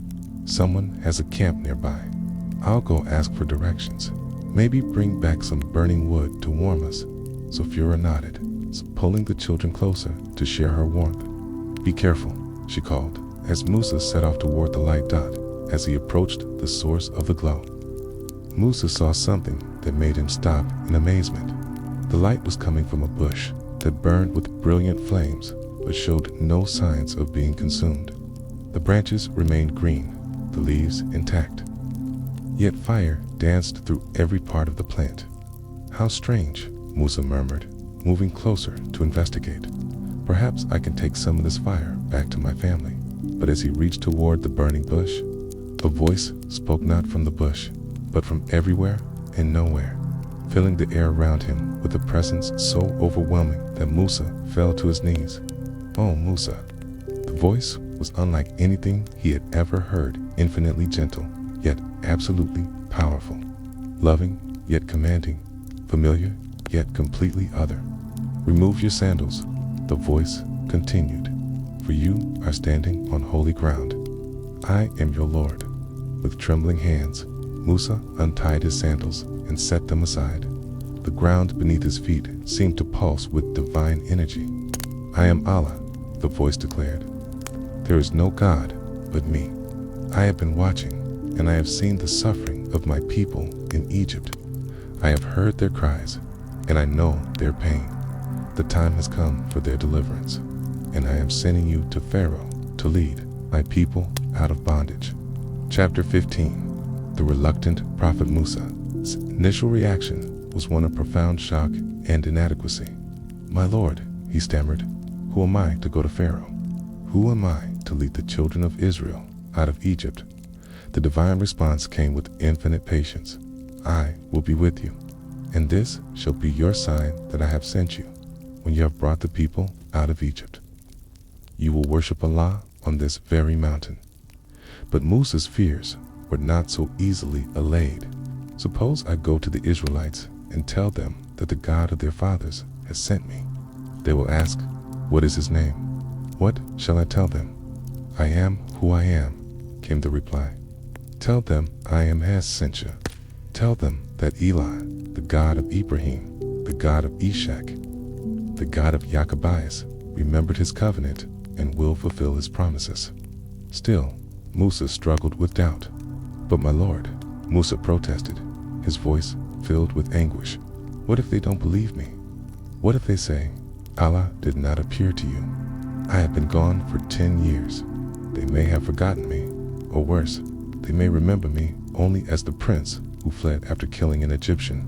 [SPEAKER 1] Someone has a camp nearby. I'll go ask for directions. Maybe bring back some burning wood to warm us. Sapphira nodded, pulling the children closer to share her warmth. Be careful, she called, as Musa set off toward the light dot. As he approached the source of the glow, Musa saw something that made him stop in amazement. The light was coming from a bush that burned with brilliant flames but showed no signs of being consumed. The branches remained green, the leaves intact. Yet fire danced through every part of the plant. How strange, Musa murmured, moving closer to investigate. Perhaps I can take some of this fire back to my family. But as he reached toward the burning bush, a voice spoke not from the bush, but from everywhere and nowhere, filling the air around him with a presence so overwhelming that Musa fell to his knees. Oh, Musa. The voice was unlike anything he had ever heard, infinitely gentle, yet absolutely powerful, loving, yet commanding, familiar, yet completely other. Remove your sandals, the voice continued, for you are standing on holy ground. I am your Lord. With trembling hands, Musa untied his sandals and set them aside. The ground beneath his feet seemed to pulse with divine energy. I am Allah, the voice declared. There is no God but me. I have been watching, and I have seen the suffering of my people in Egypt. I have heard their cries, and I know their pain. The time has come for their deliverance, and I am sending you to Pharaoh to lead my people out of bondage. Chapter 15. The reluctant Prophet Musa's initial reaction was one of profound shock and inadequacy. My Lord, he stammered, who am I to go to Pharaoh? Who am I to lead the children of Israel out of Egypt? The divine response came with infinite patience. I will be with you, and this shall be your sign that I have sent you when you have brought the people out of Egypt. You will worship Allah on this very mountain. But Musa's fears were not so easily allayed. Suppose I go to the Israelites and tell them that the God of their fathers has sent me. They will ask, what is his name? What shall I tell them? I am who I am, came the reply. Tell them I am has sent you. Tell them that Eli, the God of Ibrahim, the God of Ishak, the God of Yacobias, remembered his covenant and will fulfill his promises. Still, Musa struggled with doubt. But my Lord, Musa protested, his voice filled with anguish. What if they don't believe me? What if they say, Allah did not appear to you? I have been gone for 10 years. They may have forgotten me, or worse, they may remember me only as the prince who fled after killing an Egyptian.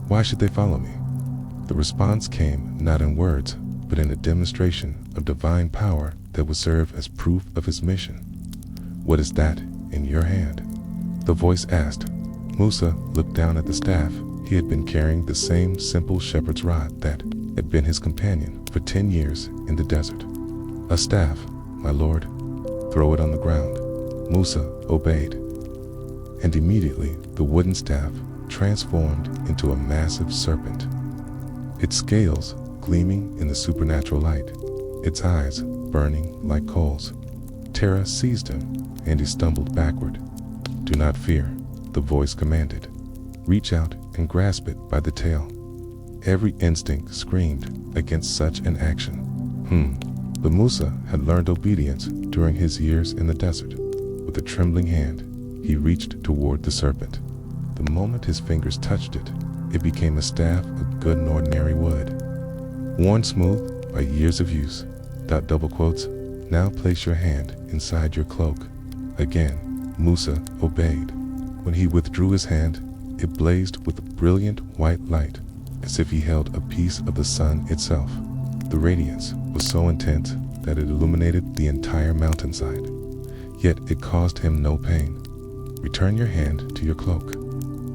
[SPEAKER 1] Why should they follow me? The response came not in words, but in a demonstration of divine power that would serve as proof of his mission. What is that in your hand? The voice asked. Musa looked down at the staff. He had been carrying the same simple shepherd's rod that had been his companion for 10 years in the desert. "A staff, my lord. Throw it on the ground." Musa obeyed, and immediately the wooden staff transformed into a massive serpent, its scales gleaming in the supernatural light, its eyes burning like coals. Terror seized him, and he stumbled backward. "Do not fear," the voice commanded. "Reach out and grasp it by the tail." Every instinct screamed against such an action. But Musa had learned obedience during his years in the desert. With a trembling hand, he reached toward the serpent. The moment his fingers touched it, it became a staff of good and ordinary wood, worn smooth by years of use. Double quotes, "Now place your hand inside your cloak." Again, Musa obeyed. When he withdrew his hand, it blazed with a brilliant white light, as if he held a piece of the sun itself. The radiance was so intense that it illuminated the entire mountainside, yet it caused him no pain. "Return your hand to your cloak."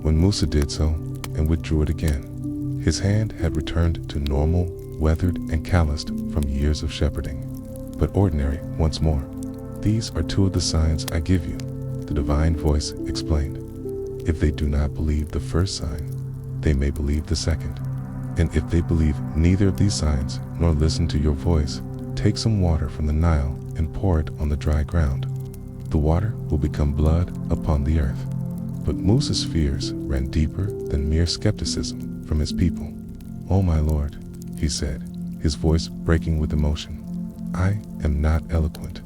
[SPEAKER 1] When Musa did so and withdrew it again, his hand had returned to normal, weathered and calloused from years of shepherding, but ordinary once more. "These are two of the signs I give you," the divine voice explained. "If they do not believe the first sign, they may believe the second. And if they believe neither of these signs nor listen to your voice, take some water from the Nile and pour it on the dry ground. The water will become blood upon the earth." But Musa's fears ran deeper than mere skepticism from his people. "Oh my Lord," he said, his voice breaking with emotion, "I am not eloquent.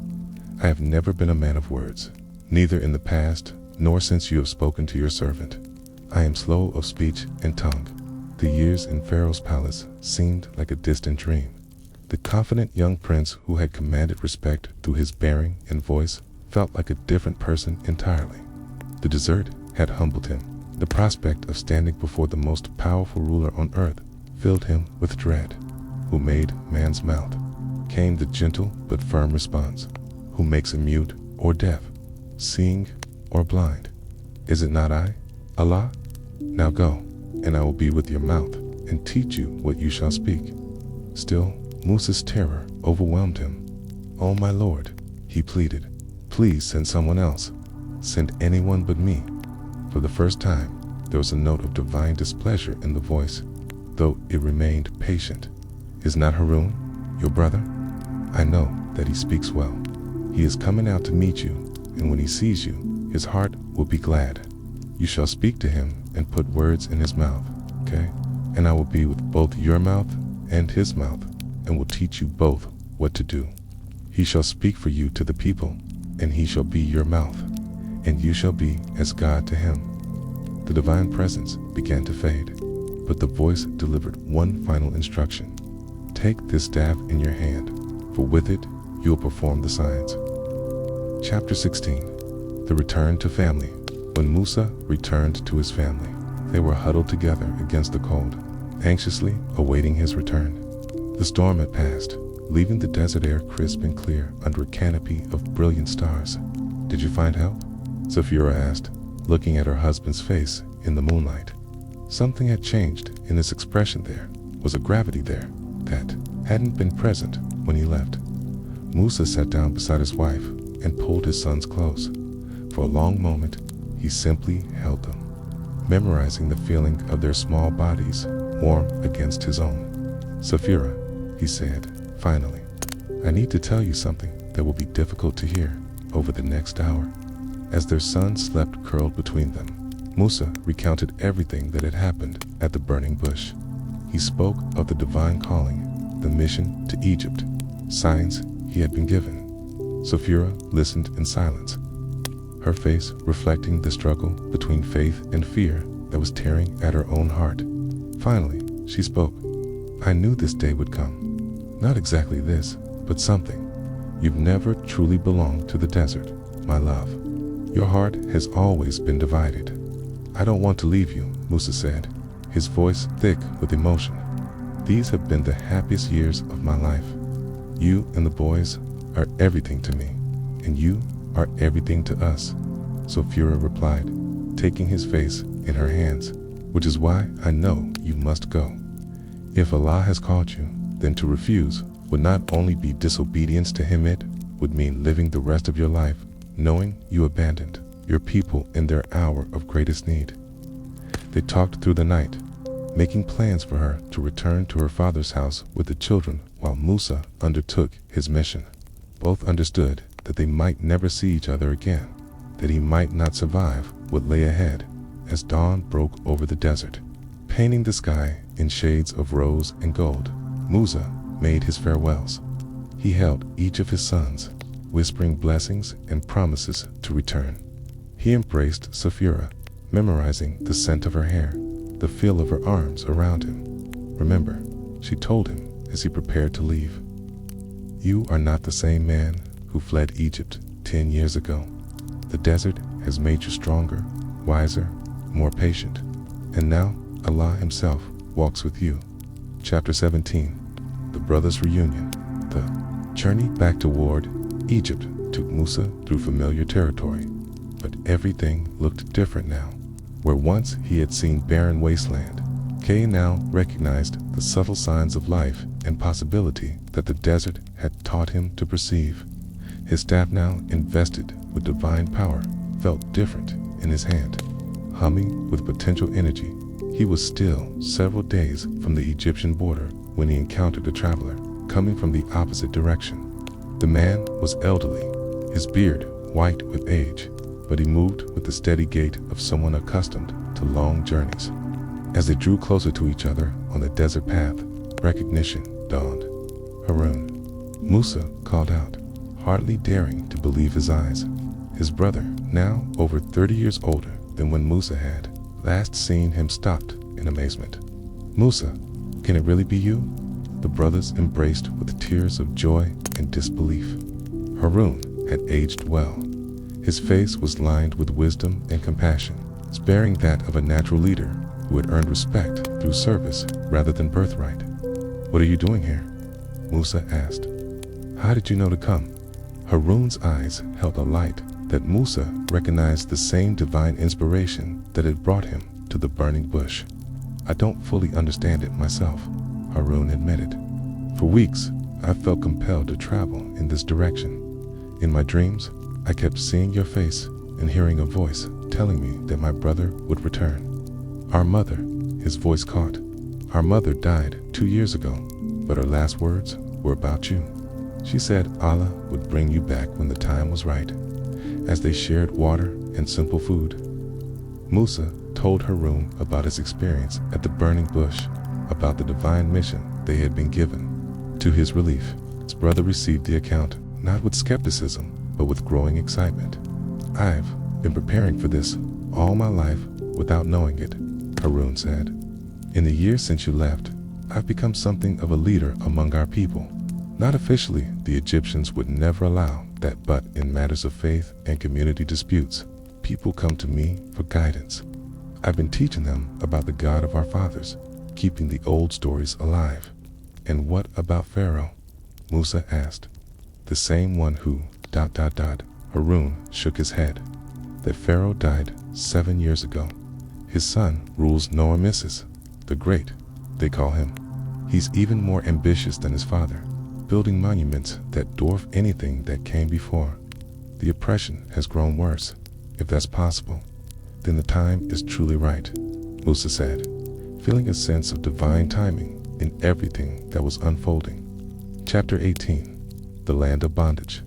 [SPEAKER 1] I have never been a man of words, neither in the past nor since you have spoken to your servant. I am slow of speech and tongue." The years in Pharaoh's palace seemed like a distant dream. The confident young prince who had commanded respect through his bearing and voice felt like a different person entirely. The desert had humbled him. The prospect of standing before the most powerful ruler on earth filled him with dread. "Who made man's mouth?" came the gentle but firm response. "Who makes him mute or deaf, seeing or blind? Is it not I, Allah? Now go, and I will be with your mouth and teach you what you shall speak." Still, Musa's terror overwhelmed him. "Oh my Lord," he pleaded, "please send someone else. Send anyone but me." For the first time, there was a note of divine displeasure in the voice, though it remained patient. "Is not Harun your brother? I know that he speaks well. He is coming out to meet you, and when he sees you, his heart will be glad. You shall speak to him and put words in his mouth, okay? And I will be with both your mouth and his mouth, and will teach you both what to do. He shall speak for you to the people, and he shall be your mouth, and you shall be as God to him." The divine presence began to fade, but the voice delivered one final instruction. "Take this staff in your hand, for with it you will perform the signs." Chapter 16. The Return to Family. When Musa returned to his family, they were huddled together against the cold, anxiously awaiting his return. The storm had passed, leaving the desert air crisp and clear under a canopy of brilliant stars. "Did you find help?" Sapphira asked, looking at her husband's face in the moonlight. Something had changed in his expression. There was a gravity there that hadn't been present when he left. Musa sat down beside his wife and pulled his sons close. For a long moment, he simply held them, memorizing the feeling of their small bodies warm against his own. "Sapphira," he said, finally, "I need to tell you something that will be difficult to hear over the next hour." As their son slept curled between them, Musa recounted everything that had happened at the burning bush. He spoke of the divine calling, the mission to Egypt, signs he had been given. Sapphira listened in silence, her face reflecting the struggle between faith and fear that was tearing at her own heart. Finally, she spoke. "I knew this day would come. Not exactly this, but something. You've never truly belonged to the desert, my love. Your heart has always been divided." "I don't want to leave you," Musa said, his voice thick with emotion. "These have been the happiest years of my life. You and the boys are everything to me, and you are everything to us." Sapphira replied, taking his face in her hands, which is why I know you must go. If Allah has called you, then to refuse would not only be disobedience to him, it would mean living the rest of your life knowing you abandoned your people in their hour of greatest need. They talked through the night, making plans for her to return to her father's house with the children while Musa undertook his mission. Both understood that they might never see each other again, that he might not survive what lay ahead as dawn broke over the desert, painting the sky in shades of rose and gold. Musa made his farewells. He held each of his sons, whispering blessings and promises to return. He embraced Sapphira, memorizing the scent of her hair, the feel of her arms around him. Remember, she told him as he prepared to leave, you are not the same man who fled Egypt 10 years ago. The desert has made you stronger, wiser, more patient, and now Allah himself walks with you. Chapter 17. The Brothers' Reunion. The journey back toward Egypt took Musa through familiar territory, but everything looked different now. Where once he had seen barren wasteland, Kay now recognized the subtle signs of life and possibility that the desert had taught him to perceive. His staff, now invested with divine power, felt different in his hand. Humming with potential energy, he was still several days from the Egyptian border when he encountered a traveler coming from the opposite direction. The man was elderly, his beard white with age, but he moved with the steady gait of someone accustomed to long journeys. As they drew closer to each other on the desert path, recognition dawned. Harun, Musa called out, hardly daring to believe his eyes. His brother, now over 30 years older than when Musa had last seen him, stopped in amazement. Musa, can it really be you? The brothers embraced with tears of joy and disbelief. Harun had aged well. His face was lined with wisdom and compassion, sparing that of a natural leader who had earned respect through service rather than birthright. What are you doing here? Musa asked. How did you know to come? Harun's eyes held a light that Musa recognized, the same divine inspiration that had brought him to the burning bush. I don't fully understand it myself, Harun admitted. For weeks, I felt compelled to travel in this direction. In my dreams, I kept seeing your face and hearing a voice telling me that my brother would return. Our mother, his voice caught. Our mother died 2 years ago, but her last words were about you. She said Allah would bring you back when the time was right. As they shared water and simple food, Musa told Harun about his experience at the burning bush, about the divine mission they had been given. To his relief, his brother received the account not with skepticism, but with growing excitement. I've been preparing for this all my life without knowing it, Harun said. In the years since you left, I've become something of a leader among our people. Not officially, the Egyptians would never allow that, but in matters of faith and community disputes, people come to me for guidance. I've been teaching them about the God of our fathers, keeping the old stories alive. And what about Pharaoh? Musa asked. The same one who, ... Harun shook his head. That Pharaoh died 7 years ago. His son rules Noah-Misses, the Great, they call him. He's even more ambitious than his father, building monuments that dwarf anything that came before. The oppression has grown worse. If that's possible, then the time is truly right, Musa said, feeling a sense of divine timing in everything that was unfolding. Chapter 18. The Land of Bondage.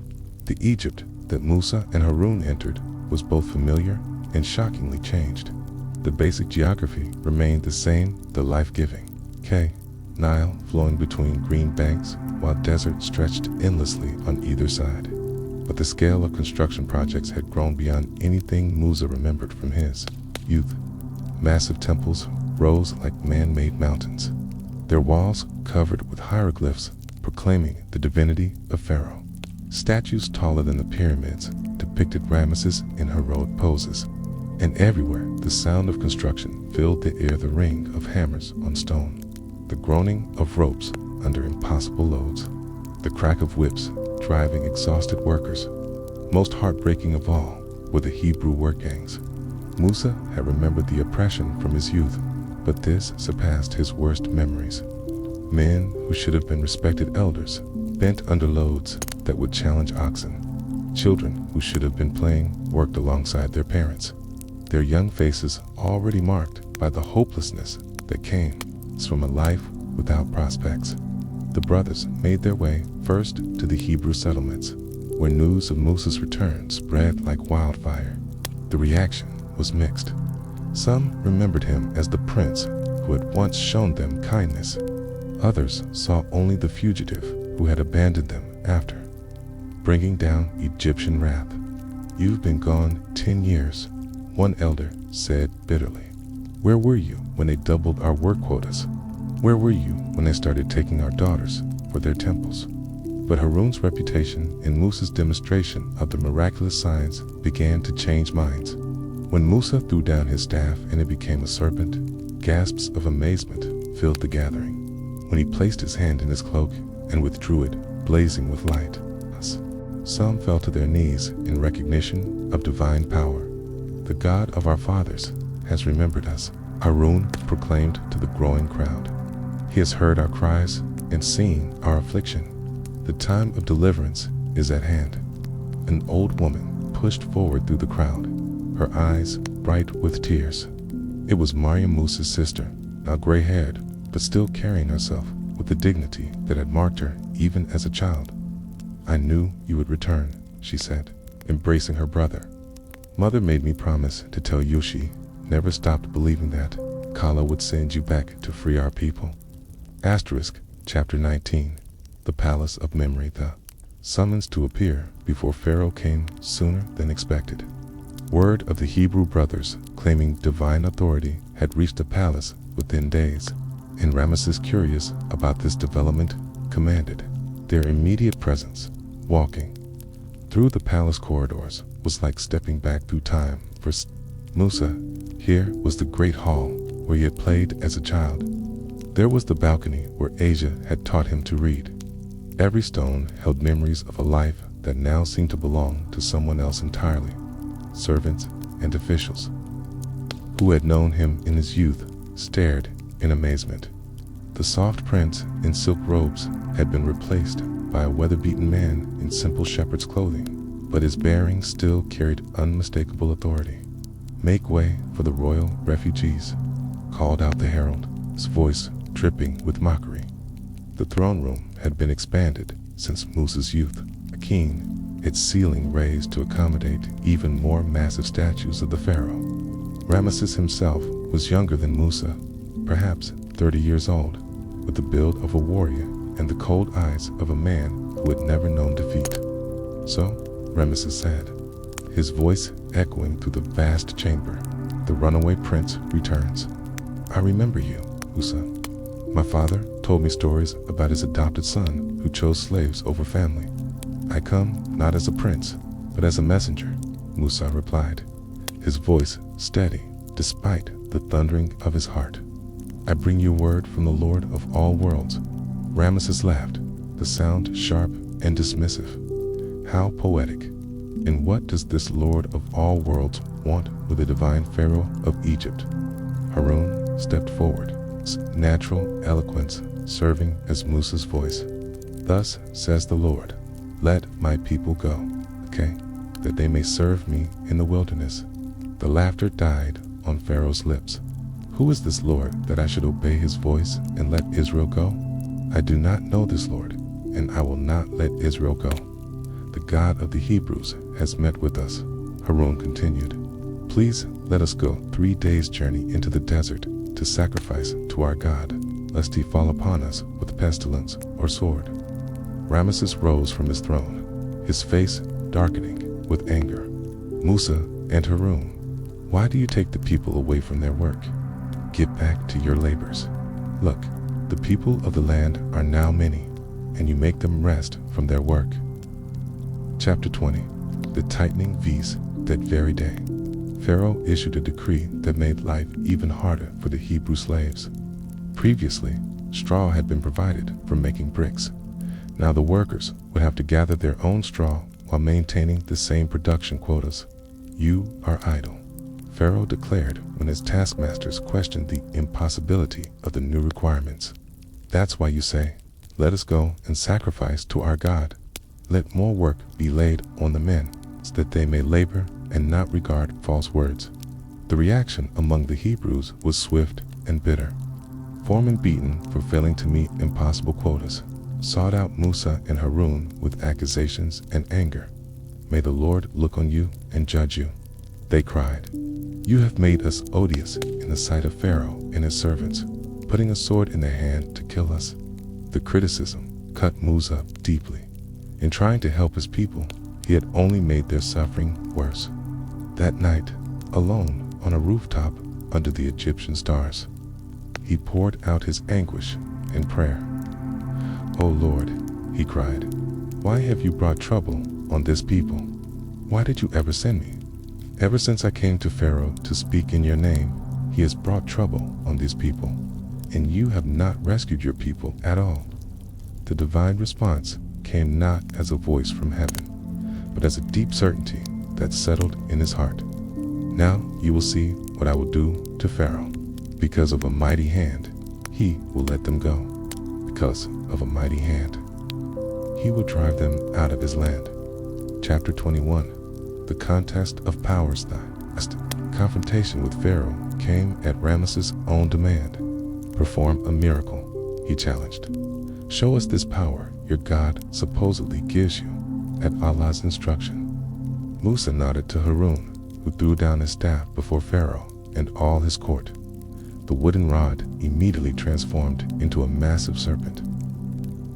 [SPEAKER 1] The Egypt that Musa and Harun entered was both familiar and shockingly changed. The basic geography remained the same, the life-giving Nile flowing between green banks while desert stretched endlessly on either side. But the scale of construction projects had grown beyond anything Musa remembered from his youth. Massive temples rose like man-made mountains, their walls covered with hieroglyphs proclaiming the divinity of Pharaoh. Statues taller than the pyramids depicted Ramesses in heroic poses, and everywhere the sound of construction filled the air, the ring of hammers on stone, the groaning of ropes under impossible loads, the crack of whips driving exhausted workers. Most heartbreaking of all were the Hebrew work gangs, Musa had remembered the oppression from his youth, but this surpassed his worst memories. Men who should have been respected elders, bent under loads that would challenge oxen. Children who should have been playing worked alongside their parents, their young faces already marked by the hopelessness that came from a life without prospects. The brothers made their way first to the Hebrew settlements, where news of Musa's return spread like wildfire. The reaction was mixed. Some remembered him as the prince who had once shown them kindness. Others saw only the fugitive who had abandoned them after, bringing down Egyptian wrath. "You've been gone 10 years, one elder said bitterly. "Where were you when they doubled our work quotas? Where were you when they started taking our daughters for their temples?" But Harun's reputation and Musa's demonstration of the miraculous signs began to change minds. When Musa threw down his staff and it became a serpent, gasps of amazement filled the gathering. When he placed his hand in his cloak and withdrew it, blazing with light, some fell to their knees in recognition of divine power. "The God of our fathers has remembered us," Harun proclaimed to the growing crowd. "He has heard our cries and seen our affliction. The time of deliverance is at hand." An old woman pushed forward through the crowd, her eyes bright with tears. It was Maryam Musa's sister, now gray-haired, but still carrying herself with the dignity that had marked her even as a child. "I knew you would return," she said, embracing her brother. "Mother made me promise to tell Yushi, never stopped believing that Kala would send you back to free our people." Chapter 19. The Palace of Memory. The summons to appear before Pharaoh came sooner than expected. Word of the Hebrew brothers claiming divine authority had reached the palace within days, and Ramesses, curious about this development, commanded their immediate presence. Walking through the palace corridors was like stepping back through time for Musa. Here was the great hall where he had played as a child. There was the balcony where Asia had taught him to read. Every stone held memories of a life that now seemed to belong to someone else entirely. Servants and officials who had known him in his youth stared in amazement. The soft prince in silk robes had been replaced by a weather-beaten man in simple shepherd's clothing, but his bearing still carried unmistakable authority. "Make way for the royal refugees," called out the herald, his voice dripping with mockery. The throne room had been expanded since Musa's youth, a king, its ceiling raised to accommodate even more massive statues of the pharaoh. Ramesses himself was younger than Musa, perhaps 30 years old, with the build of a warrior and the cold eyes of a man who had never known defeat. "So," Ramesses said, his voice echoing through the vast chamber, "the runaway prince returns. I remember you, Musa. My father told me stories about his adopted son who chose slaves over family. I come not as a prince, but as a messenger," Musa replied, his voice steady despite the thundering of his heart. "I bring you word from the Lord of all worlds." Ramesses laughed, the sound sharp and dismissive. How poetic. And what does this Lord of all worlds want with the divine Pharaoh of Egypt? Harun stepped forward, his natural eloquence serving as Musa's voice. "Thus says the Lord, let my people go, okay, that they may serve me in the wilderness." The laughter died on Pharaoh's lips. "Who is this Lord that I should obey his voice and let Israel go? I do not know this Lord, and I will not let Israel go. The God of the Hebrews has met with us," Harun continued. "Please let us go 3 days' journey into the desert to sacrifice to our God, lest he fall upon us with pestilence or sword." Ramesses rose from his throne, his face darkening with anger. "Musa and Harun, why do you take the people away from their work? Get back to your labors. Look, the people of the land are now many, and you make them rest from their work." Chapter 20. The tightening vise. That very day, Pharaoh issued a decree that made life even harder for the Hebrew slaves. Previously, straw had been provided for making bricks. Now the workers would have to gather their own straw while maintaining the same production quotas. "You are idle," Pharaoh declared when his taskmasters questioned the impossibility of the new requirements. That's why you say, "Let us go and sacrifice to our God. Let more work be laid on the men, so that they may labor and not regard false words." The reaction among the Hebrews was swift and bitter. Foremen beaten for failing to meet impossible quotas sought out Musa and Harun with accusations and anger. "May the Lord look on you and judge you," they cried. "You have made us odious in the sight of Pharaoh and his servants, putting a sword in their hand to kill us." The criticism cut Musa deeply. In trying to help his people, he had only made their suffering worse. That night, alone on a rooftop under the Egyptian stars, he poured out his anguish in prayer. "O Lord," he cried, "why have you brought trouble on this people? Why did you ever send me? Ever since I came to Pharaoh to speak in your name, he has brought trouble on these people, and you have not rescued your people at all." The divine response came not as a voice from heaven, but as a deep certainty that settled in his heart. "Now you will see what I will do to Pharaoh. Because of a mighty hand, he will let them go. Because of a mighty hand, he will drive them out of his land." Chapter 21. The contest of powers. The confrontation with Pharaoh came at Ramesses' own demand. "Perform a miracle," he challenged. "Show us this power your God supposedly gives you at Allah's instruction." Musa nodded to Harun, who threw down his staff before Pharaoh and all his court. The wooden rod immediately transformed into a massive serpent,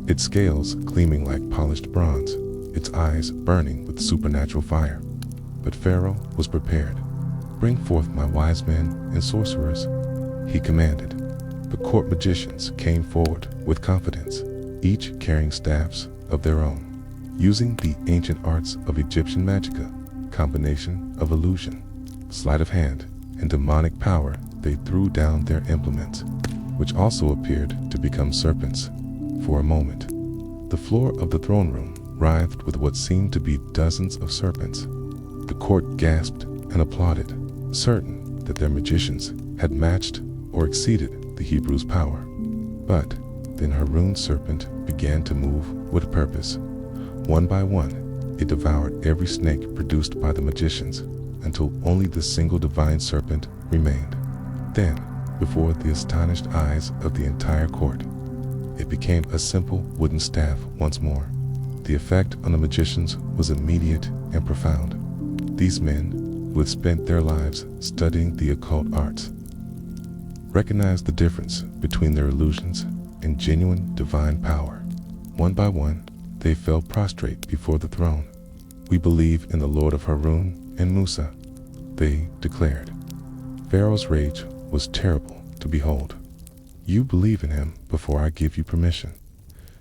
[SPEAKER 1] its scales gleaming like polished bronze, its eyes burning with supernatural fire. But Pharaoh was prepared. "Bring forth my wise men and sorcerers," he commanded. The court magicians came forward with confidence, each carrying staffs of their own. Using the ancient arts of Egyptian magica, combination of illusion, sleight of hand, and demonic power, they threw down their implements, which also appeared to become serpents. For a moment, the floor of the throne room writhed with what seemed to be dozens of serpents. The court gasped and applauded, certain that their magicians had matched or exceeded the Hebrews' power. But then Harun's serpent began to move with purpose. One by one, it devoured every snake produced by the magicians, until only the single divine serpent remained. Then, before the astonished eyes of the entire court, it became a simple wooden staff once more. The effect on the magicians was immediate and profound. These men, who had spent their lives studying the occult arts, recognized the difference between their illusions and genuine divine power. One by one, they fell prostrate before the throne. "We believe in the Lord of Harun and Musa," they declared. Pharaoh's rage was terrible to behold. "You believe in him before I give you permission.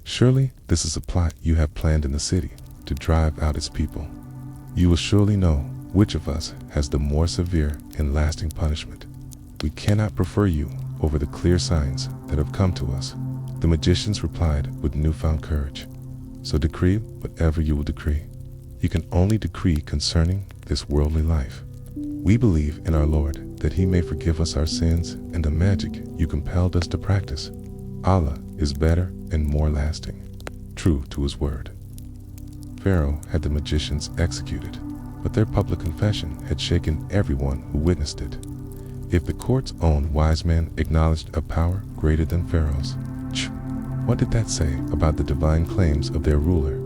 [SPEAKER 1] Surely this is a plot you have planned in the city to drive out its people. You will surely know which of us has the more severe and lasting punishment. We cannot prefer you over the clear signs that have come to us." The magicians replied with newfound courage, "So decree whatever you will decree. You can only decree concerning this worldly life. We believe in our Lord that he may forgive us our sins and the magic you compelled us to practice. Allah is better and more lasting, true to his word." Pharaoh had the magicians executed, but their public confession had shaken everyone who witnessed it. If the court's own wise men acknowledged a power greater than Pharaoh's, what did that say about the divine claims of their ruler?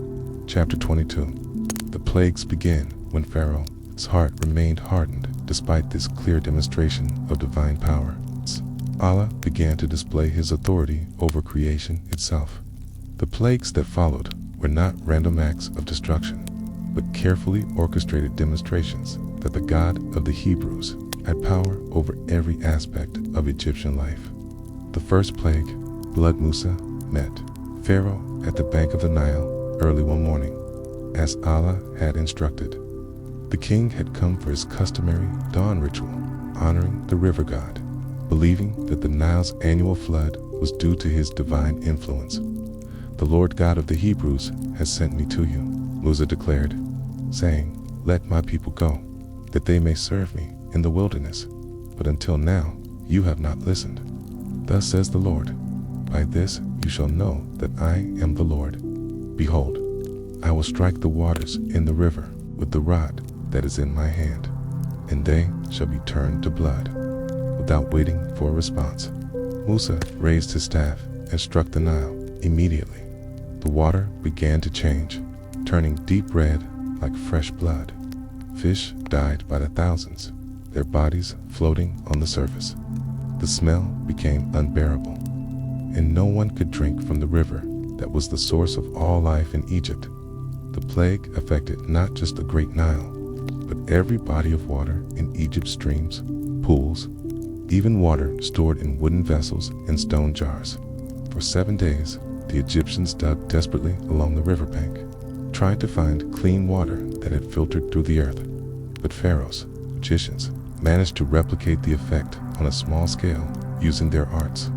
[SPEAKER 1] Chapter 22. The plagues began when Pharaoh's heart remained hardened despite this clear demonstration of divine power. Allah began to display his authority over creation itself. The plagues that followed were not random acts of destruction, but carefully orchestrated demonstrations that the God of the Hebrews had power over every aspect of Egyptian life. The first plague, Blood Musa, met Pharaoh at the bank of the Nile early one morning, as Allah had instructed. The king had come for his customary dawn ritual, honoring the river god, believing that the Nile's annual flood was due to his divine influence. "The Lord God of the Hebrews has sent me to you," Musa declared, saying, "Let my people go, that they may serve me in the wilderness, but until now you have not listened. Thus says the Lord, by this you shall know that I am the Lord. Behold, I will strike the waters in the river with the rod that is in my hand, and they shall be turned to blood, without waiting for a response. Musa raised his staff and struck the Nile. Immediately, the water began to change, turning deep red like fresh blood. Fish died by the thousands, their bodies floating on the surface. The smell became unbearable, and no one could drink from the river that was the source of all life in Egypt. The plague affected not just the Great Nile, but every body of water in Egypt's streams, pools, even water stored in wooden vessels and stone jars. For 7 days, the Egyptians dug desperately along the riverbank, trying to find clean water that had filtered through the earth. But Pharaoh's magicians managed to replicate the effect on a small scale using their arts,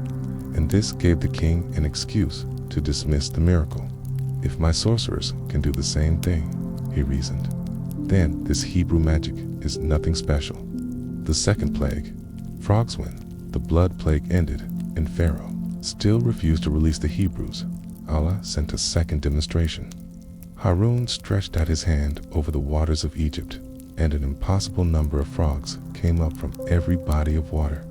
[SPEAKER 1] and this gave the king an excuse to dismiss the miracle. If my sorcerers can do the same thing, he reasoned, then this Hebrew magic is nothing special. The second plague, frogs. When the blood plague ended and Pharaoh still refused to release the Hebrews, Allah sent a second demonstration. Harun stretched out his hand over the waters of Egypt, and an impossible number of frogs came up from every body of water.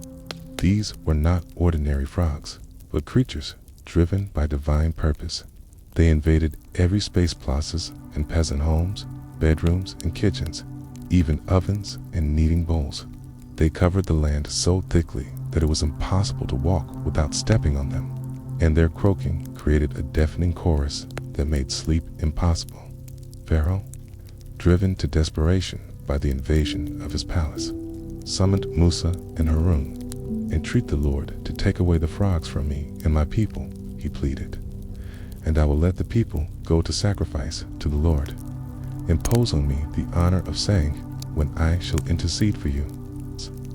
[SPEAKER 1] These were not ordinary frogs, but creatures driven by divine purpose. They invaded every space, plazas and peasant homes, bedrooms and kitchens, even ovens and kneading bowls. They covered the land so thickly that it was impossible to walk without stepping on them, and their croaking created a deafening chorus that made sleep impossible. Pharaoh, driven to desperation by the invasion of his palace, summoned Musa and Harun. Entreat the Lord to take away the frogs from me and my people, he pleaded, and I will let the people go to sacrifice to the Lord. Impose on me the honor of saying, when I shall intercede for you.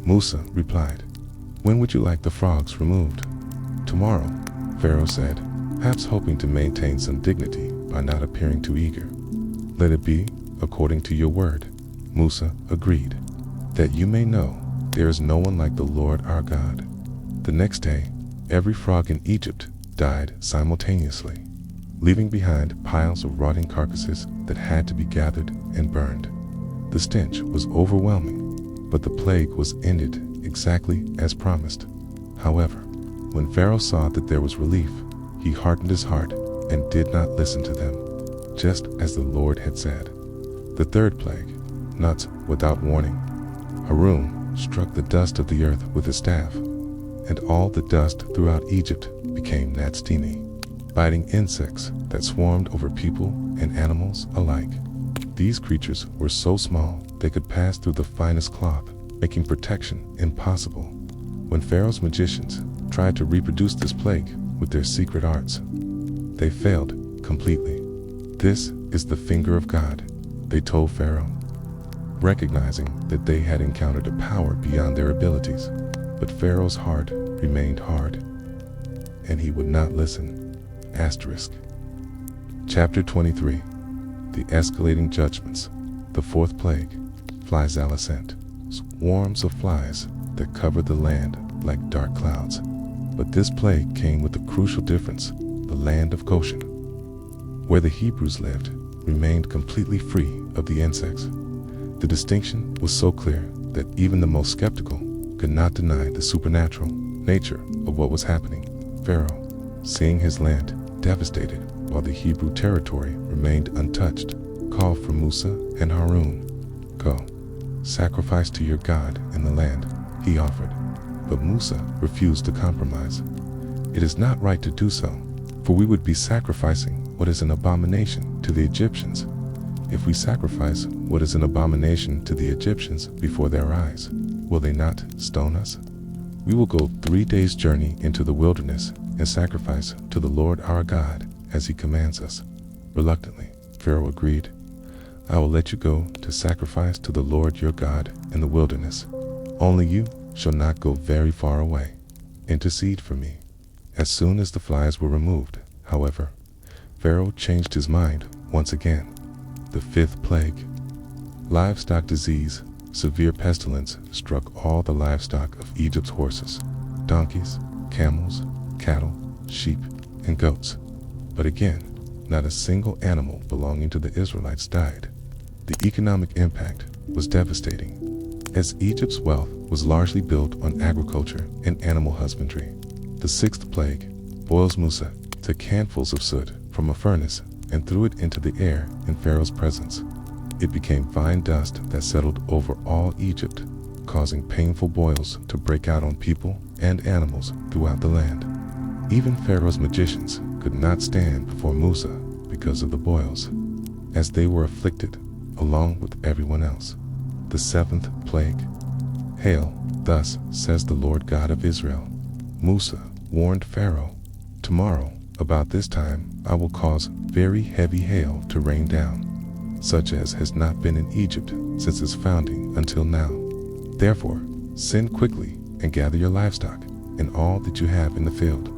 [SPEAKER 1] Musa replied, when would you like the frogs removed? Tomorrow, Pharaoh said, perhaps hoping to maintain some dignity by not appearing too eager. Let it be according to your word, Musa agreed, that you may know there is no one like the Lord our God. The next day, every frog in Egypt died simultaneously, leaving behind piles of rotting carcasses that had to be gathered and burned. The stench was overwhelming, but the plague was ended exactly as promised. However, when Pharaoh saw that there was relief, he hardened his heart and did not listen to them, just as the Lord had said. The third plague, not without warning. Harun struck the dust of the earth with his staff, and all the dust throughout Egypt became gnats-tini, biting insects that swarmed over people and animals alike. These creatures were so small they could pass through the finest cloth, making protection impossible. When Pharaoh's magicians tried to reproduce this plague with their secret arts, they failed completely. This is the finger of God, they told Pharaoh, recognizing that they had encountered a power beyond their abilities. But Pharaoh's heart remained hard, and he would not listen. Asterisk. Chapter 23. The Escalating Judgments. The fourth plague, flies Allah sent. Swarms of flies that covered the land like dark clouds. But this plague came with a crucial difference. The land of Goshen, where the Hebrews lived, remained completely free of the insects. The distinction was so clear that even the most skeptical could not deny the supernatural nature of what was happening. Pharaoh, seeing his land devastated while the Hebrew territory remained untouched, called for Musa and Harun. Go, sacrifice to your God in the land, he offered. But Musa refused to compromise. It is not right to do so, for we would be sacrificing what is an abomination to the Egyptians. If we sacrifice what is an abomination to the Egyptians before their eyes, will they not stone us? We will go 3 days' journey into the wilderness and sacrifice to the Lord our God as he commands us. Reluctantly, Pharaoh agreed. I will let you go to sacrifice to the Lord your God in the wilderness. Only you shall not go very far away. Intercede for me. As soon as the flies were removed, however, Pharaoh changed his mind once again. The fifth plague, livestock disease, severe pestilence struck all the livestock of Egypt's horses, donkeys, camels, cattle, sheep, and goats. But again, not a single animal belonging to the Israelites died. The economic impact was devastating, as Egypt's wealth was largely built on agriculture and animal husbandry. The sixth plague, Musa took handfuls of soot from a furnace and threw it into the air in Pharaoh's presence. It became fine dust that settled over all Egypt, causing painful boils to break out on people and animals throughout the land. Even Pharaoh's magicians could not stand before Musa because of the boils, as they were afflicted along with everyone else. The seventh plague, hail. Thus says the Lord God of Israel. Musa warned Pharaoh, tomorrow, about this time, I will cause very heavy hail to rain down, such as has not been in Egypt since its founding until now. Therefore, send quickly and gather your livestock and all that you have in the field.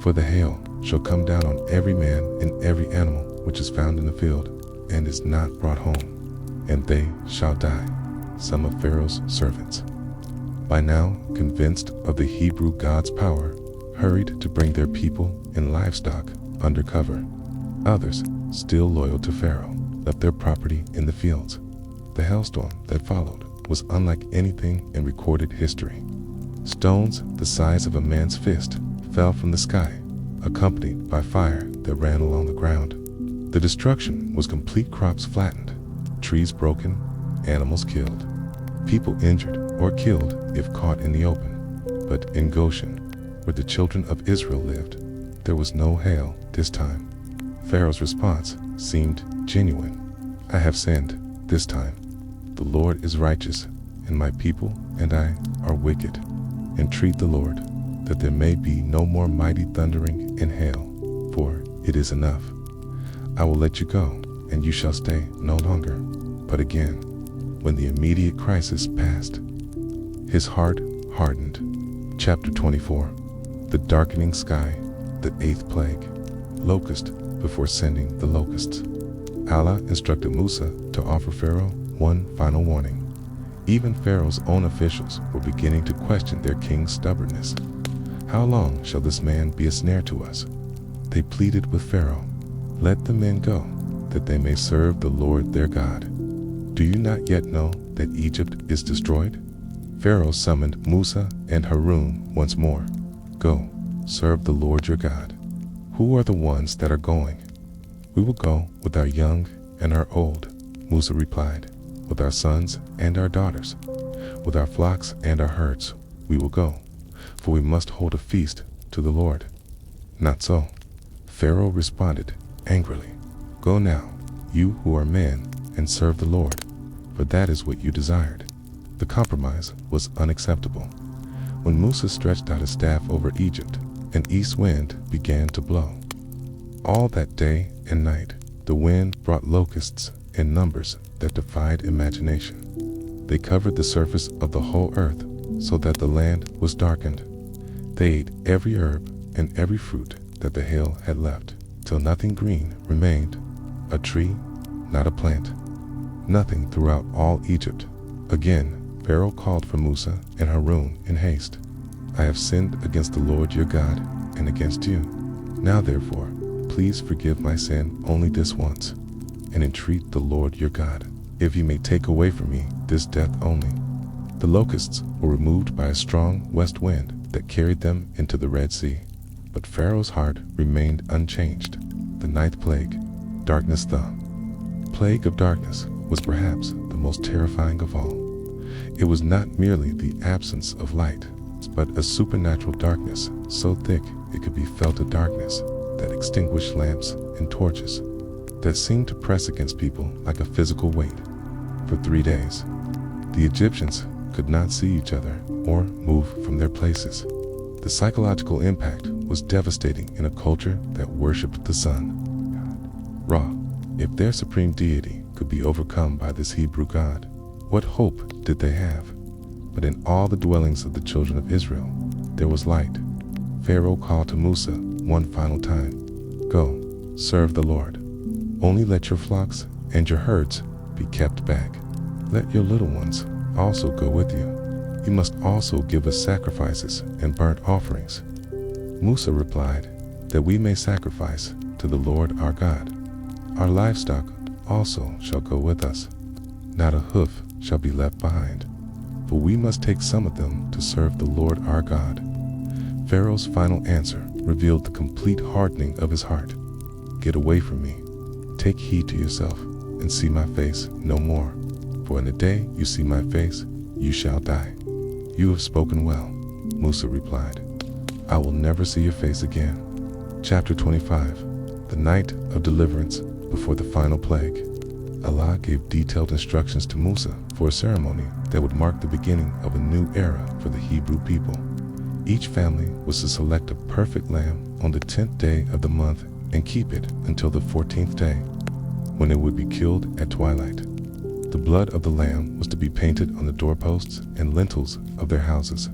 [SPEAKER 1] For the hail shall come down on every man and every animal which is found in the field and is not brought home, and they shall die. Some of Pharaoh's servants, by now convinced of the Hebrew God's power, hurried to bring their people and livestock under cover. Others, still loyal to Pharaoh, left their property in the fields. The hailstorm that followed was unlike anything in recorded history. Stones the size of a man's fist fell from the sky, accompanied by fire that ran along the ground. The destruction was complete: crops flattened, trees broken, animals killed, people injured or killed if caught in the open. But in Goshen, where the children of Israel lived, there was no hail this time. Pharaoh's response seemed genuine. I have sinned this time. The Lord is righteous, and my people and I are wicked. Entreat the Lord, that there may be no more mighty thundering and hail, for it is enough. I will let you go, and you shall stay no longer. But again, when the immediate crisis passed, his heart hardened. Chapter 24. The darkening sky, the eighth plague, locust before sending the locusts. Allah instructed Musa to offer Pharaoh one final warning. Even Pharaoh's own officials were beginning to question their king's stubbornness. How long shall this man be a snare to us? They pleaded with Pharaoh, let the men go, that they may serve the Lord their God. Do you not yet know that Egypt is destroyed? Pharaoh summoned Musa and Harun once more. Go, serve the Lord your God. Who are the ones that are going? We will go with our young and our old, Musa replied, with our sons and our daughters. With our flocks and our herds we will go, for we must hold a feast to the Lord. Not so. Pharaoh responded angrily. Go now, you who are men, and serve the Lord, for that is what you desired. The compromise was unacceptable. When Musa stretched out his staff over Egypt, an east wind began to blow. All that day and night, the wind brought locusts in numbers that defied imagination. They covered the surface of the whole earth so that the land was darkened. They ate every herb and every fruit that the hail had left, till nothing green remained, a tree, not a plant, nothing throughout all Egypt. Again, Pharaoh called for Musa and Harun in haste. I have sinned against the Lord your God and against you. Now therefore, please forgive my sin only this once, and entreat the Lord your God, if he may take away from me this death only. The locusts were removed by a strong west wind that carried them into the Red Sea. But Pharaoh's heart remained unchanged. The ninth plague, darkness. The plague of darkness was perhaps the most terrifying of all. It was not merely the absence of light, but a supernatural darkness so thick it could be felt, a darkness that extinguished lamps and torches, that seemed to press against people like a physical weight. For 3 days, the Egyptians could not see each other or move from their places. The psychological impact was devastating in a culture that worshipped the sun, Ra. If their supreme deity could be overcome by this Hebrew God, what hope did they have? But in all the dwellings of the children of Israel, there was light. Pharaoh called to Musa one final time. Go, serve the Lord. Only let your flocks and your herds be kept back. Let your little ones also go with you. You must also give us sacrifices and burnt offerings." Musa replied, "That we may sacrifice to the Lord our God. Our livestock also shall go with us. Not a hoof shall be left behind, for we must take some of them to serve the Lord our God." Pharaoh's final answer revealed the complete hardening of his heart. "Get away from me. Take heed to yourself and see my face no more. For in the day you see my face, you shall die." "You have spoken well," Musa replied. "I will never see your face again." Chapter 25. The Night of Deliverance before the final plague. Allah gave detailed instructions to Musa for a ceremony that would mark the beginning of a new era for the Hebrew people. Each family was to select a perfect lamb on the 10th day of the month and keep it until the 14th day, when it would be killed at twilight. The blood of the lamb was to be painted on the doorposts and lintels of their houses.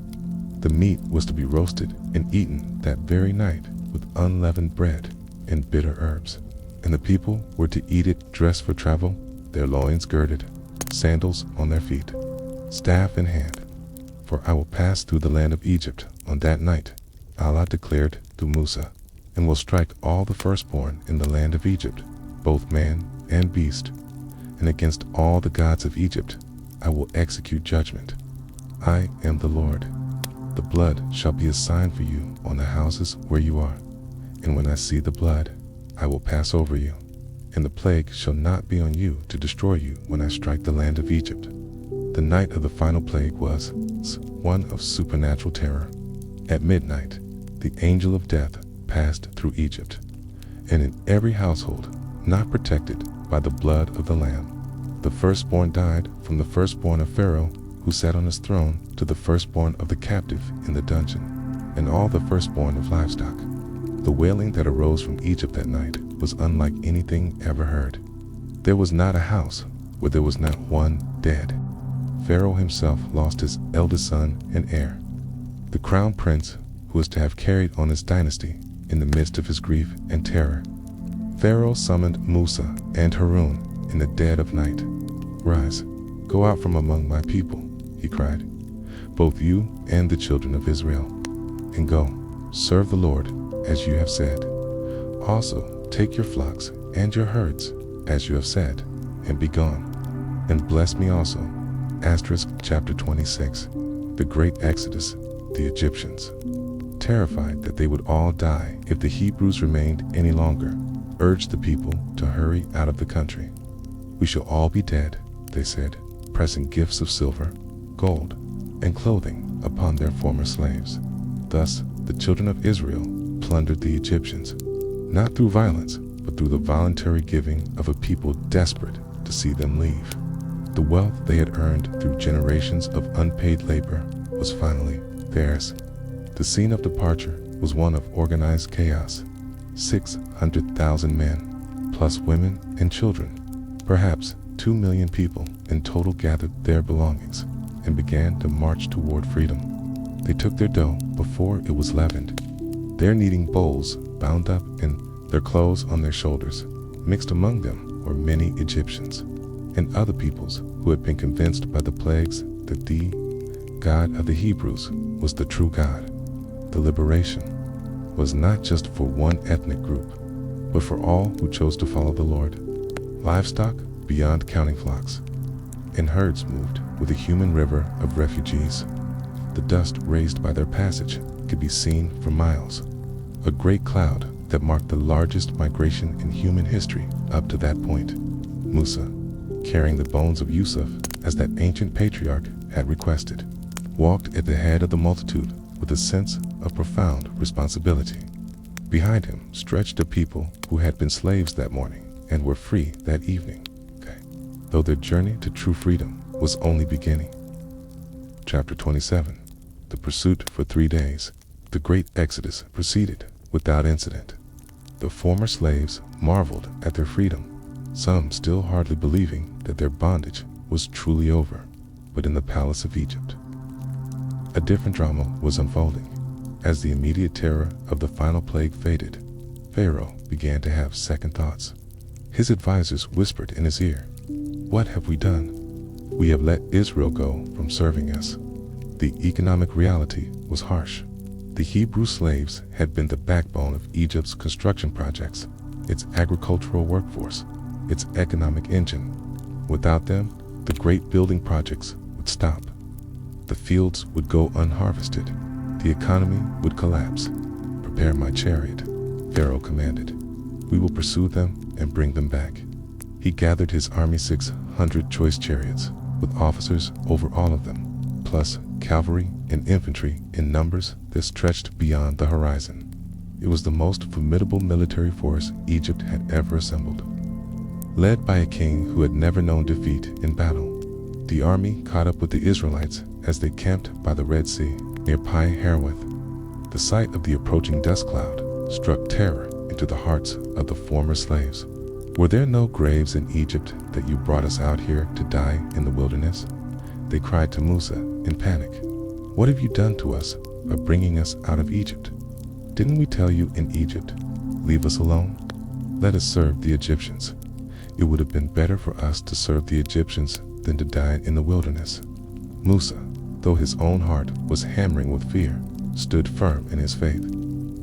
[SPEAKER 1] The meat was to be roasted and eaten that very night with unleavened bread and bitter herbs. And the people were to eat it dressed for travel, their loins girded, sandals on their feet, staff in hand. "For I will pass through the land of Egypt on that night," Allah declared through Musa, "and will strike all the firstborn in the land of Egypt, both man and beast. And against all the gods of Egypt I will execute judgment. I am the Lord. The blood shall be a sign for you on the houses where you are. And when I see the blood, I will pass over you, and the plague shall not be on you to destroy you when I strike the land of Egypt." The night of the final plague was one of supernatural terror. At midnight, the angel of death passed through Egypt, and in every household not protected by the blood of the lamb, the firstborn died, from the firstborn of Pharaoh who sat on his throne to the firstborn of the captive in the dungeon, and all the firstborn of livestock. The wailing that arose from Egypt that night was unlike anything ever heard. There was not a house where there was not one dead. Pharaoh himself lost his eldest son and heir, the crown prince who was to have carried on his dynasty, in the midst of his grief and terror. Pharaoh summoned Musa and Harun in the dead of night. "Rise, go out from among my people," he cried, "both you and the children of Israel, and go, serve the Lord as you have said. Also take your flocks and your herds as you have said, and be gone, and bless me also." Chapter 26. The Great Exodus. The Egyptians, terrified that they would all die if the Hebrews remained any longer, urged the people to hurry out of the country. "We shall all be dead," they said, pressing gifts of silver, gold, and clothing upon their former slaves. Thus the children of Israel plundered the Egyptians, not through violence, but through the voluntary giving of a people desperate to see them leave. The wealth they had earned through generations of unpaid labor was finally theirs. The scene of departure was one of organized chaos. 600,000 men, plus women and children, perhaps 2 million people in total, gathered their belongings and began to march toward freedom. They took their dough before it was leavened, their kneading bowls bound up and their clothes on their shoulders. Mixed among them were many Egyptians and other peoples who had been convinced by the plagues that the God of the Hebrews was the true God. The liberation was not just for one ethnic group, but for all who chose to follow the Lord. Livestock beyond counting flocks, and herds moved with a human river of refugees. The dust raised by their passage could be seen for miles, a great cloud that marked the largest migration in human history up to that point. Musa, carrying the bones of Yusuf as that ancient patriarch had requested, walked at the head of the multitude with a sense of profound responsibility. Behind him stretched a people who had been slaves that morning and were free that evening, though their journey to true freedom was only beginning. Chapter 27. The Pursuit for 3 days. The Great Exodus proceeded without incident. The former slaves marveled at their freedom, some still hardly believing that their bondage was truly over. But in the palace of Egypt, a different drama was unfolding. As the immediate terror of the final plague faded, Pharaoh began to have second thoughts. His advisors whispered in his ear, "What have we done?" We have let Israel go from serving us. The economic reality was harsh. The Hebrew slaves had been the backbone of Egypt's construction projects, its agricultural workforce, its economic engine. Without them, the great building projects would stop. The fields would go unharvested. The economy would collapse. "Prepare my chariot," Pharaoh commanded. "We will pursue them and bring them back." He gathered his army 600 choice chariots, with officers over all of them, plus cavalry and infantry in numbers that stretched beyond the horizon. It was the most formidable military force Egypt had ever assembled. Led by a king who had never known defeat in battle, the army caught up with the Israelites as they camped by the Red Sea near Pi Hahiroth. The sight of the approaching dust cloud struck terror into the hearts of the former slaves. "Were there no graves in Egypt that you brought us out here to die in the wilderness?" they cried to Musa in panic. "What have you done to us by bringing us out of Egypt? Didn't we tell you in Egypt, 'Leave us alone? Let us serve the Egyptians'? It would have been better for us to serve the Egyptians than to die in the wilderness." Musa, though his own heart was hammering with fear, stood firm in his faith.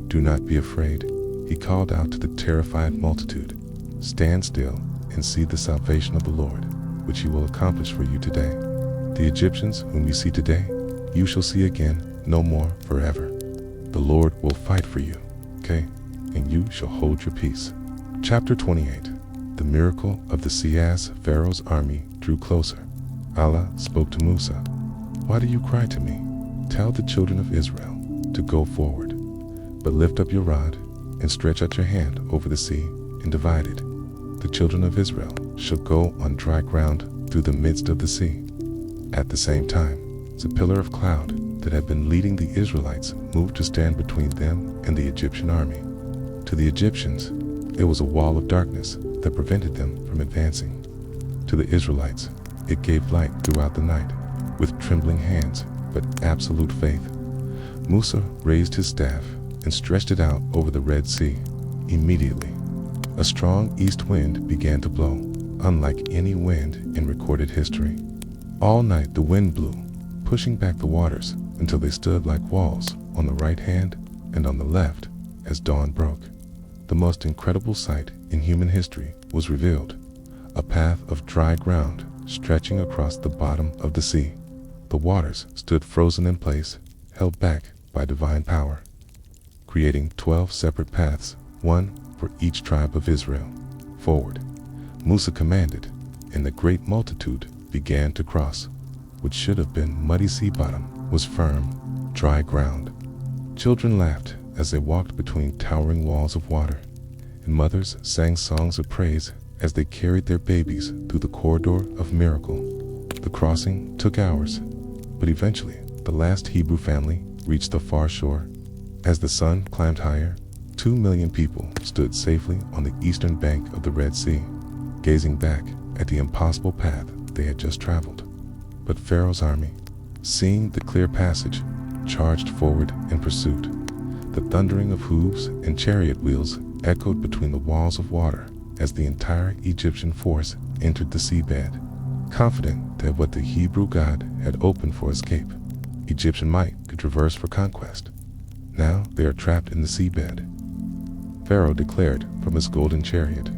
[SPEAKER 1] "Do not be afraid," he called out to the terrified multitude. "Stand still and see the salvation of the Lord, which he will accomplish for you today. The Egyptians whom you see today, you shall see again no more forever. The Lord will fight for you, okay? And you shall hold your peace." Chapter 28. The miracle of the sea. As Pharaoh's army drew closer, Allah spoke to Musa. "Why do you cry to me? Tell the children of Israel to go forward, but lift up your rod and stretch out your hand over the sea and divide it. The children of Israel shall go on dry ground through the midst of the sea." At the same time, the pillar of cloud that had been leading the Israelites moved to stand between them and the Egyptian army. To the Egyptians, it was a wall of darkness that prevented them from advancing. To the Israelites, it gave light throughout the night, with trembling hands but absolute faith. Musa raised his staff and stretched it out over the Red Sea. Immediately, a strong east wind began to blow, unlike any wind in recorded history. All night the wind blew, pushing back the waters until they stood like walls on the right hand and on the left as dawn broke. The most incredible sight in human history was revealed, a path of dry ground stretching across the bottom of the sea. The waters stood frozen in place, held back by divine power, creating 12 separate paths, one for each tribe of Israel. Forward, Musa commanded, and the great multitude began to cross. What should have been muddy sea bottom was firm, dry ground. Children laughed as they walked between towering walls of water, and mothers sang songs of praise as they carried their babies through the corridor of miracle. The crossing took hours, but eventually the last Hebrew family reached the far shore. As the sun climbed higher, 2 million people stood safely on the eastern bank of the Red Sea, gazing back at the impossible path they had just traveled. But Pharaoh's army, seeing the clear passage, charged forward in pursuit. The thundering of hooves and chariot wheels echoed between the walls of water as the entire Egyptian force entered the seabed. Confident that what the Hebrew God had opened for escape, Egyptian might could traverse for conquest. Now they are trapped in the seabed. Pharaoh declared from his golden chariot,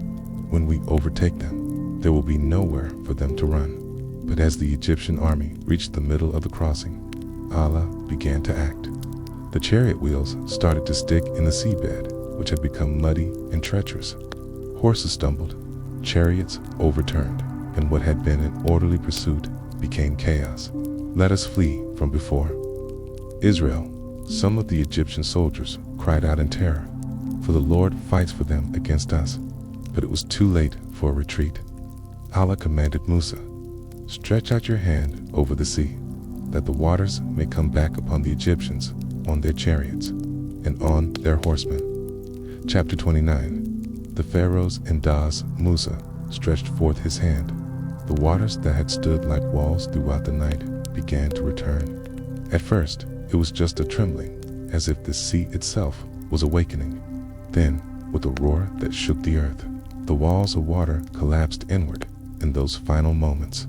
[SPEAKER 1] "When we overtake them, there will be nowhere for them to run." But as the Egyptian army reached the middle of the crossing, Allah began to act. The chariot wheels started to stick in the seabed, which had become muddy and treacherous. Horses stumbled, chariots overturned, and what had been an orderly pursuit became chaos. "Let us flee from before Israel," some of the Egyptian soldiers cried out in terror, "for the Lord fights for them against us." But it was too late for a retreat. Allah commanded Musa, "Stretch out your hand over the sea, that the waters may come back upon the Egyptians on their chariots and on their horsemen." Chapter 29. The Pharaohs and Das Musa stretched forth his hand. The waters that had stood like walls throughout the night began to return. At first, it was just a trembling, as if the sea itself was awakening. Then, with a roar that shook the earth, the walls of water collapsed inward in those final moments.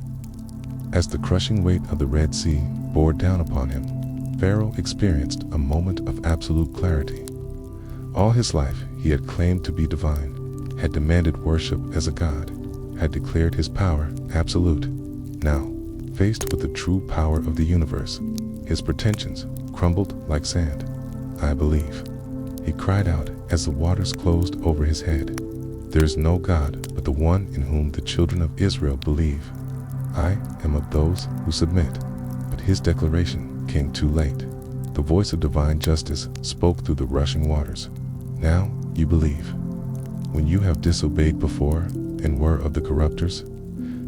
[SPEAKER 1] As the crushing weight of the Red Sea bore down upon him, Pharaoh experienced a moment of absolute clarity. All his life he had claimed to be divine, had demanded worship as a god, had declared his power absolute. Now, faced with the true power of the universe, his pretensions crumbled like sand. "I believe," he cried out as the waters closed over his head. "There is no God but the one in whom the children of Israel believe. I am of those who submit." But his declaration came too late. The voice of divine justice spoke through the rushing waters. "Now you believe. When you have disobeyed before and were of the corrupters,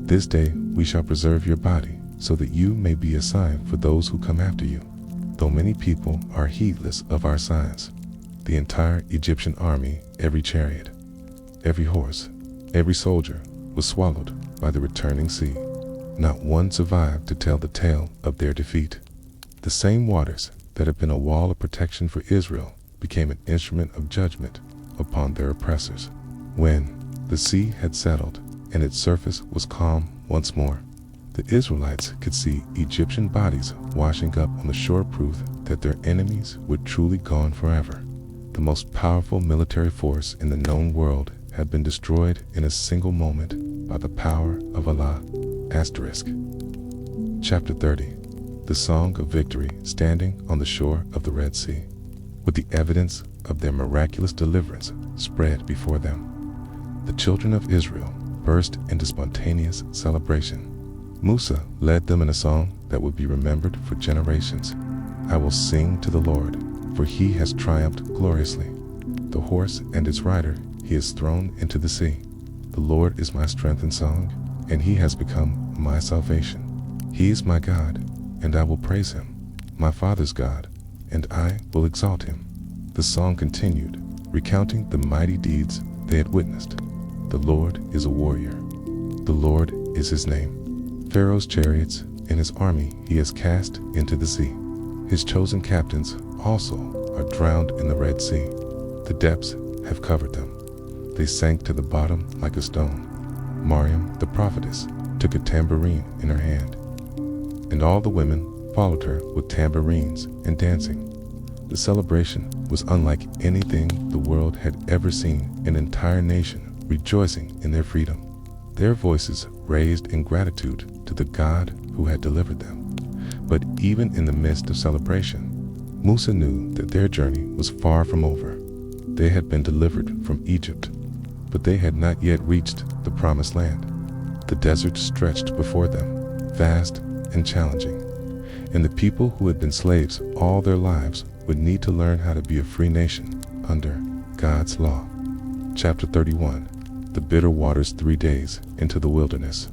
[SPEAKER 1] this day we shall preserve your body, so that you may be a sign for those who come after you." Though many people are heedless of our signs, the entire Egyptian army, every chariot, every horse, every soldier, was swallowed by the returning sea. Not one survived to tell the tale of their defeat. The same waters that had been a wall of protection for Israel became an instrument of judgment upon their oppressors. When the sea had settled and its surface was calm once more, the Israelites could see Egyptian bodies washing up on the shore, proof that their enemies were truly gone forever. The most powerful military force in the known world had been destroyed in a single moment by the power of Allah. Chapter 30. The Song of Victory, standing on the shore of the Red Sea, with the evidence of their miraculous deliverance spread before them. The children of Israel burst into spontaneous celebration. Musa led them in a song that would be remembered for generations. "I will sing to the Lord, for he has triumphed gloriously. The horse and its rider he has thrown into the sea. The Lord is my strength and song, and he has become my salvation. He is my God, and I will praise him, my father's God, and I will exalt him." The song continued, recounting the mighty deeds they had witnessed. "The Lord is a warrior. The Lord is his name. Pharaoh's chariots and his army he has cast into the sea. His chosen captains also are drowned in the Red Sea. The depths have covered them. They sank to the bottom like a stone." Miriam, the prophetess, took a tambourine in her hand, and all the women followed her with tambourines and dancing. The celebration was unlike anything the world had ever seen, an entire nation rejoicing in their freedom, their voices raised in gratitude to the God who had delivered them. But even in the midst of celebration, Musa knew that their journey was far from over. They had been delivered from Egypt, but they had not yet reached the promised land. The desert stretched before them, vast and challenging, and the people who had been slaves all their lives would need to learn how to be a free nation under God's law. Chapter 31. The bitter waters, 3 days into the wilderness.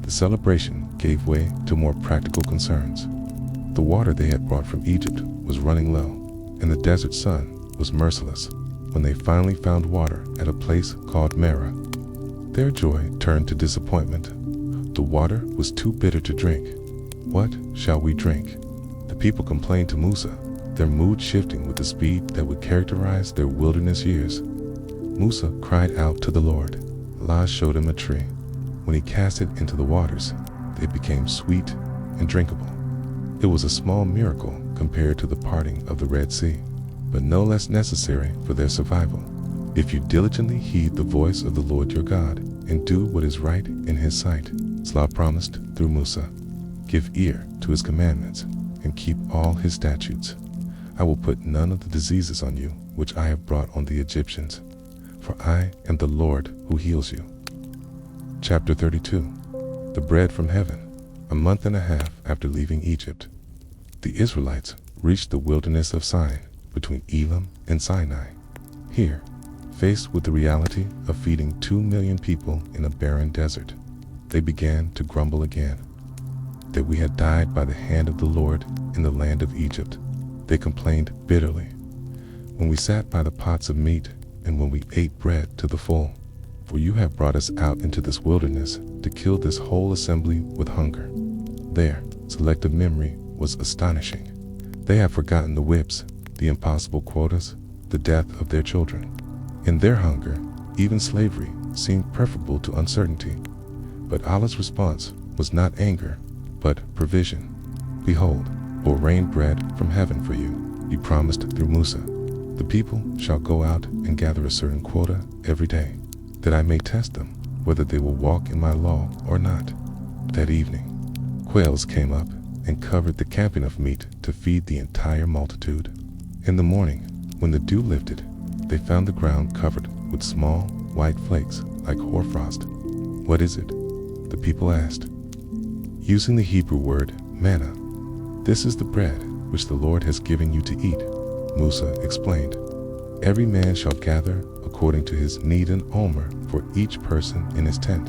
[SPEAKER 1] The celebration gave way to more practical concerns. The water they had brought from Egypt was running low, and the desert sun was merciless. When they finally found water at a place called Marah, their joy turned to disappointment. The water was too bitter to drink. "What shall we drink?" The people complained to Musa, their mood shifting with the speed that would characterize their wilderness years. Musa cried out to the Lord. Allah showed him a tree. When he cast it into the waters, they became sweet and drinkable. It was a small miracle compared to the parting of the Red Sea, but no less necessary for their survival. If you diligently heed the voice of the Lord your God and do what is right in his sight, Allah promised through Musa, give ear to his commandments and keep all his statutes. I will put none of the diseases on you which I have brought on the Egyptians, for I am the Lord who heals you. Chapter 32. The bread from heaven. A month and a half after leaving Egypt, the Israelites reached the wilderness of Sin between Elim and Sinai. Here, faced with the reality of feeding 2 million people in a barren desert, they began to grumble again. That we had died by the hand of the Lord in the land of Egypt, they complained bitterly. When we sat by the pots of meat and when we ate bread to the full, for you have brought us out into this wilderness to kill this whole assembly with hunger. Their selective memory was astonishing. They have forgotten the whips, the impossible quotas, the death of their children. In their hunger, even slavery seemed preferable to uncertainty. But Allah's response was not anger, but provision. Behold, will rain bread from heaven for you, he promised through Musa. The people shall go out and gather a certain quota every day, that I may test them, whether they will walk in my law or not. That evening, quails came up and covered the camping of meat to feed the entire multitude. In the morning, when the dew lifted, they found the ground covered with small, white flakes like hoarfrost. What is it? The people asked. Using the Hebrew word manna, this is the bread which the Lord has given you to eat, Musa explained. Every man shall gather according to his need an omer for each person in his tent.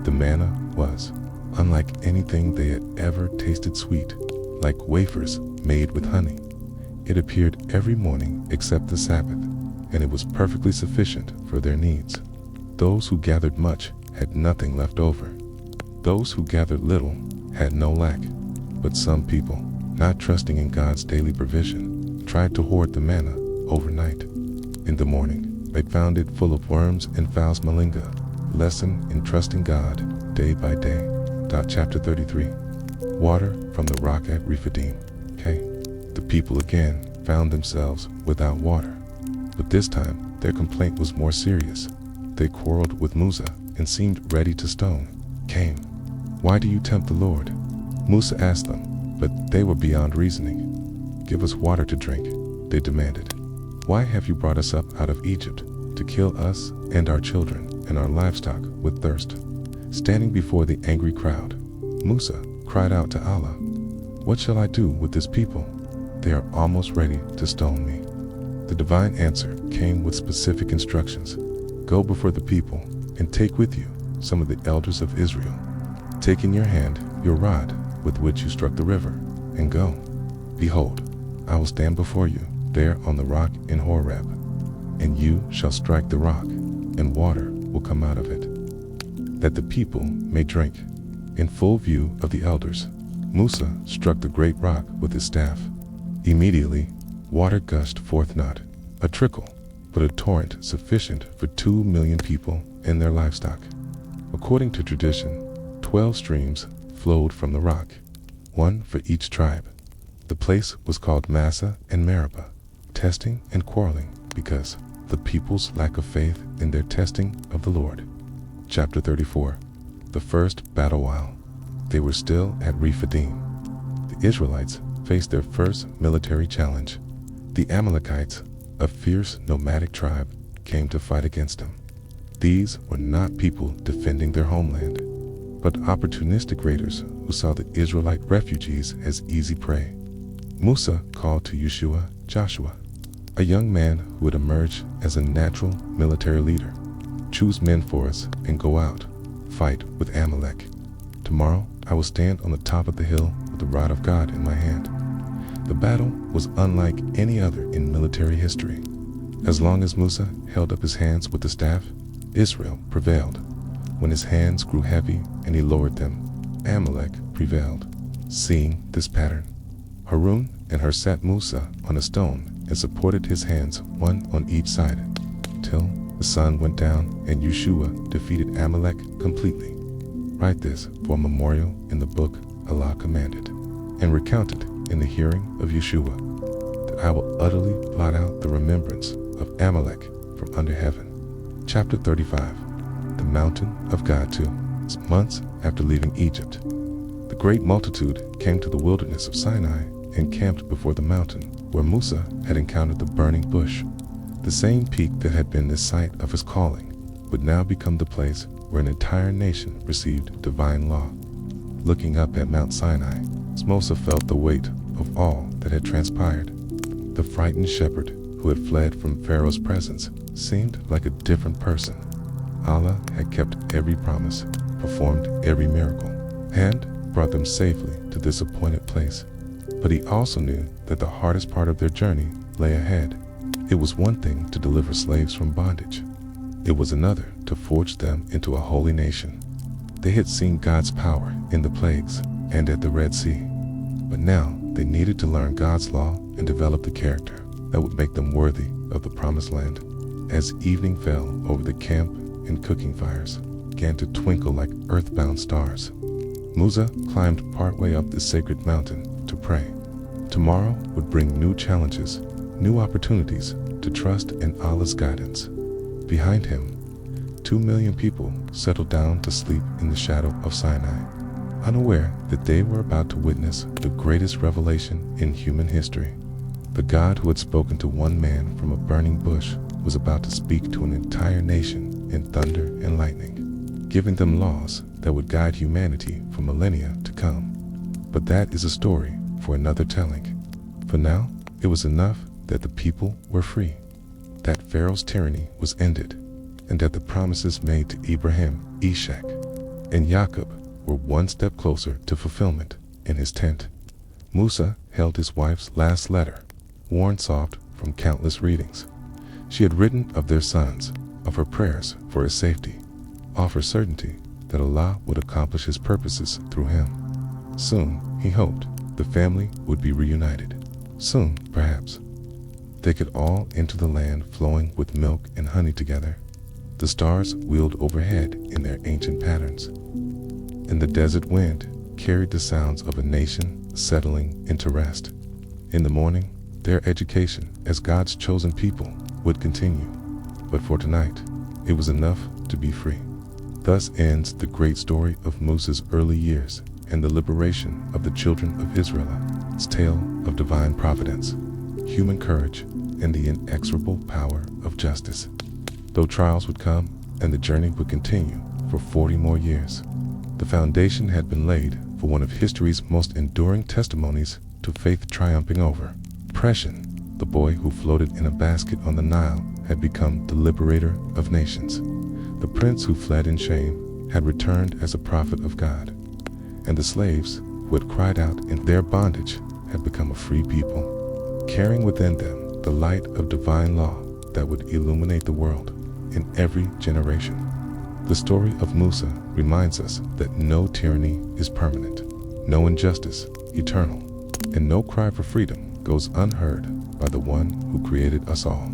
[SPEAKER 1] The manna was unlike anything they had ever tasted, sweet, like wafers made with honey. It appeared every morning except the Sabbath, and it was perfectly sufficient for their needs. Those who gathered much had nothing left over. Those who gathered little had no lack. But some people, not trusting in God's daily provision, tried to hoard the manna overnight. In the morning, they found it full of worms and fowls. Malinga, lesson in trusting God day by day. Chapter 33. Water from the rock at Rephidim. Okay. The people again found themselves without water. But this time, their complaint was more serious. They quarreled with Musa and seemed ready to stone Cain. Why do you tempt the Lord? Musa asked them, but they were beyond reasoning. Give us water to drink, they demanded. Why have you brought us up out of Egypt to kill us and our children and our livestock with thirst? Standing before the angry crowd, Musa cried out to Allah, what shall I do with this people? They are almost ready to stone me. The divine answer came with specific instructions. Go before the people and take with you some of the elders of Israel. Take in your hand your rod with which you struck the river, and go. Behold, I will stand before you there on the rock in Horeb, and you shall strike the rock, and water will come out of it, that the people may drink. In full view of the elders, Musa struck the great rock with his staff. Immediately, water gushed forth, not a trickle, but a torrent sufficient for 2 million people and their livestock. According to tradition, 12 streams flowed from the rock, one for each tribe. The place was called Massa and Meribah, testing and quarreling because the people's lack of faith in their testing of the Lord. Chapter 34. The first battle. While they were still at Rephidim, the Israelites faced their first military challenge. The Amalekites, a fierce nomadic tribe, came to fight against them. These were not people defending their homeland, but opportunistic raiders who saw the Israelite refugees as easy prey. Musa called to Joshua, a young man who would emerge as a natural military leader. Choose men for us and go out, fight with Amalek. Tomorrow I will stand on the top of the hill with the rod of God in my hand. The battle was unlike any other in military history. As long as Musa held up his hands with the staff, Israel prevailed. When his hands grew heavy and he lowered them, Amalek prevailed. Seeing this pattern, Harun and Hur sat Musa on a stone and supported his hands, one on each side, till the sun went down and Yeshua defeated Amalek completely. Write this for a memorial in the book Allah commanded, and recounted in the hearing of Yeshua, that I will utterly blot out the remembrance of Amalek from under heaven. Chapter 35. The Mountain of God. 2 months after leaving Egypt, the great multitude came to the wilderness of Sinai and camped before the mountain where Musa had encountered the burning bush. The same peak that had been the site of his calling would now become the place where an entire nation received divine law. Looking up at Mount Sinai, Musa felt the weight of all that had transpired. The frightened shepherd who had fled from Pharaoh's presence seemed like a different person. Allah had kept every promise, performed every miracle, and brought them safely to this appointed place. But he also knew that the hardest part of their journey lay ahead. It was one thing to deliver slaves from bondage. It was another to forge them into a holy nation. They had seen God's power in the plagues and at the Red Sea, but now they needed to learn God's law and develop the character that would make them worthy of the promised land. As evening fell over the camp and cooking fires began to twinkle like earthbound stars, Musa climbed partway up the sacred mountain to pray. Tomorrow would bring new challenges, new opportunities to trust in Allah's guidance. Behind him, 2 million people settled down to sleep in the shadow of Sinai, unaware that they were about to witness the greatest revelation in human history. The God who had spoken to one man from a burning bush was about to speak to an entire nation in thunder and lightning, giving them laws that would guide humanity for millennia to come. But that is a story for another telling. For now, it was enough that the people were free, that Pharaoh's tyranny was ended, and that the promises made to Abraham, Ishak, and Jacob were one step closer to fulfillment in his tent. Musa held his wife's last letter, worn soft from countless readings. She had written of their sons, of her prayers for his safety, of her certainty that Allah would accomplish his purposes through him. Soon, he hoped, the family would be reunited. Soon, perhaps, they could all enter the land flowing with milk and honey together. The stars wheeled overhead in their ancient patterns, and the desert wind carried the sounds of a nation settling into rest. In the morning, their education as God's chosen people would continue, but for tonight, it was enough to be free. Thus ends the great story of Musa's early years and the liberation of the children of Israel, its tale of divine providence, human courage, and the inexorable power of justice. Though trials would come and the journey would continue for 40 more years, the foundation had been laid for one of history's most enduring testimonies to faith triumphing over oppression. The boy who floated in a basket on the Nile had become the liberator of nations. The prince who fled in shame had returned as a prophet of God, and the slaves who had cried out in their bondage had become a free people, carrying within them the light of divine law that would illuminate the world in every generation. The story of Musa reminds us that no tyranny is permanent, no injustice eternal, and no cry for freedom goes unheard by the one who created us all.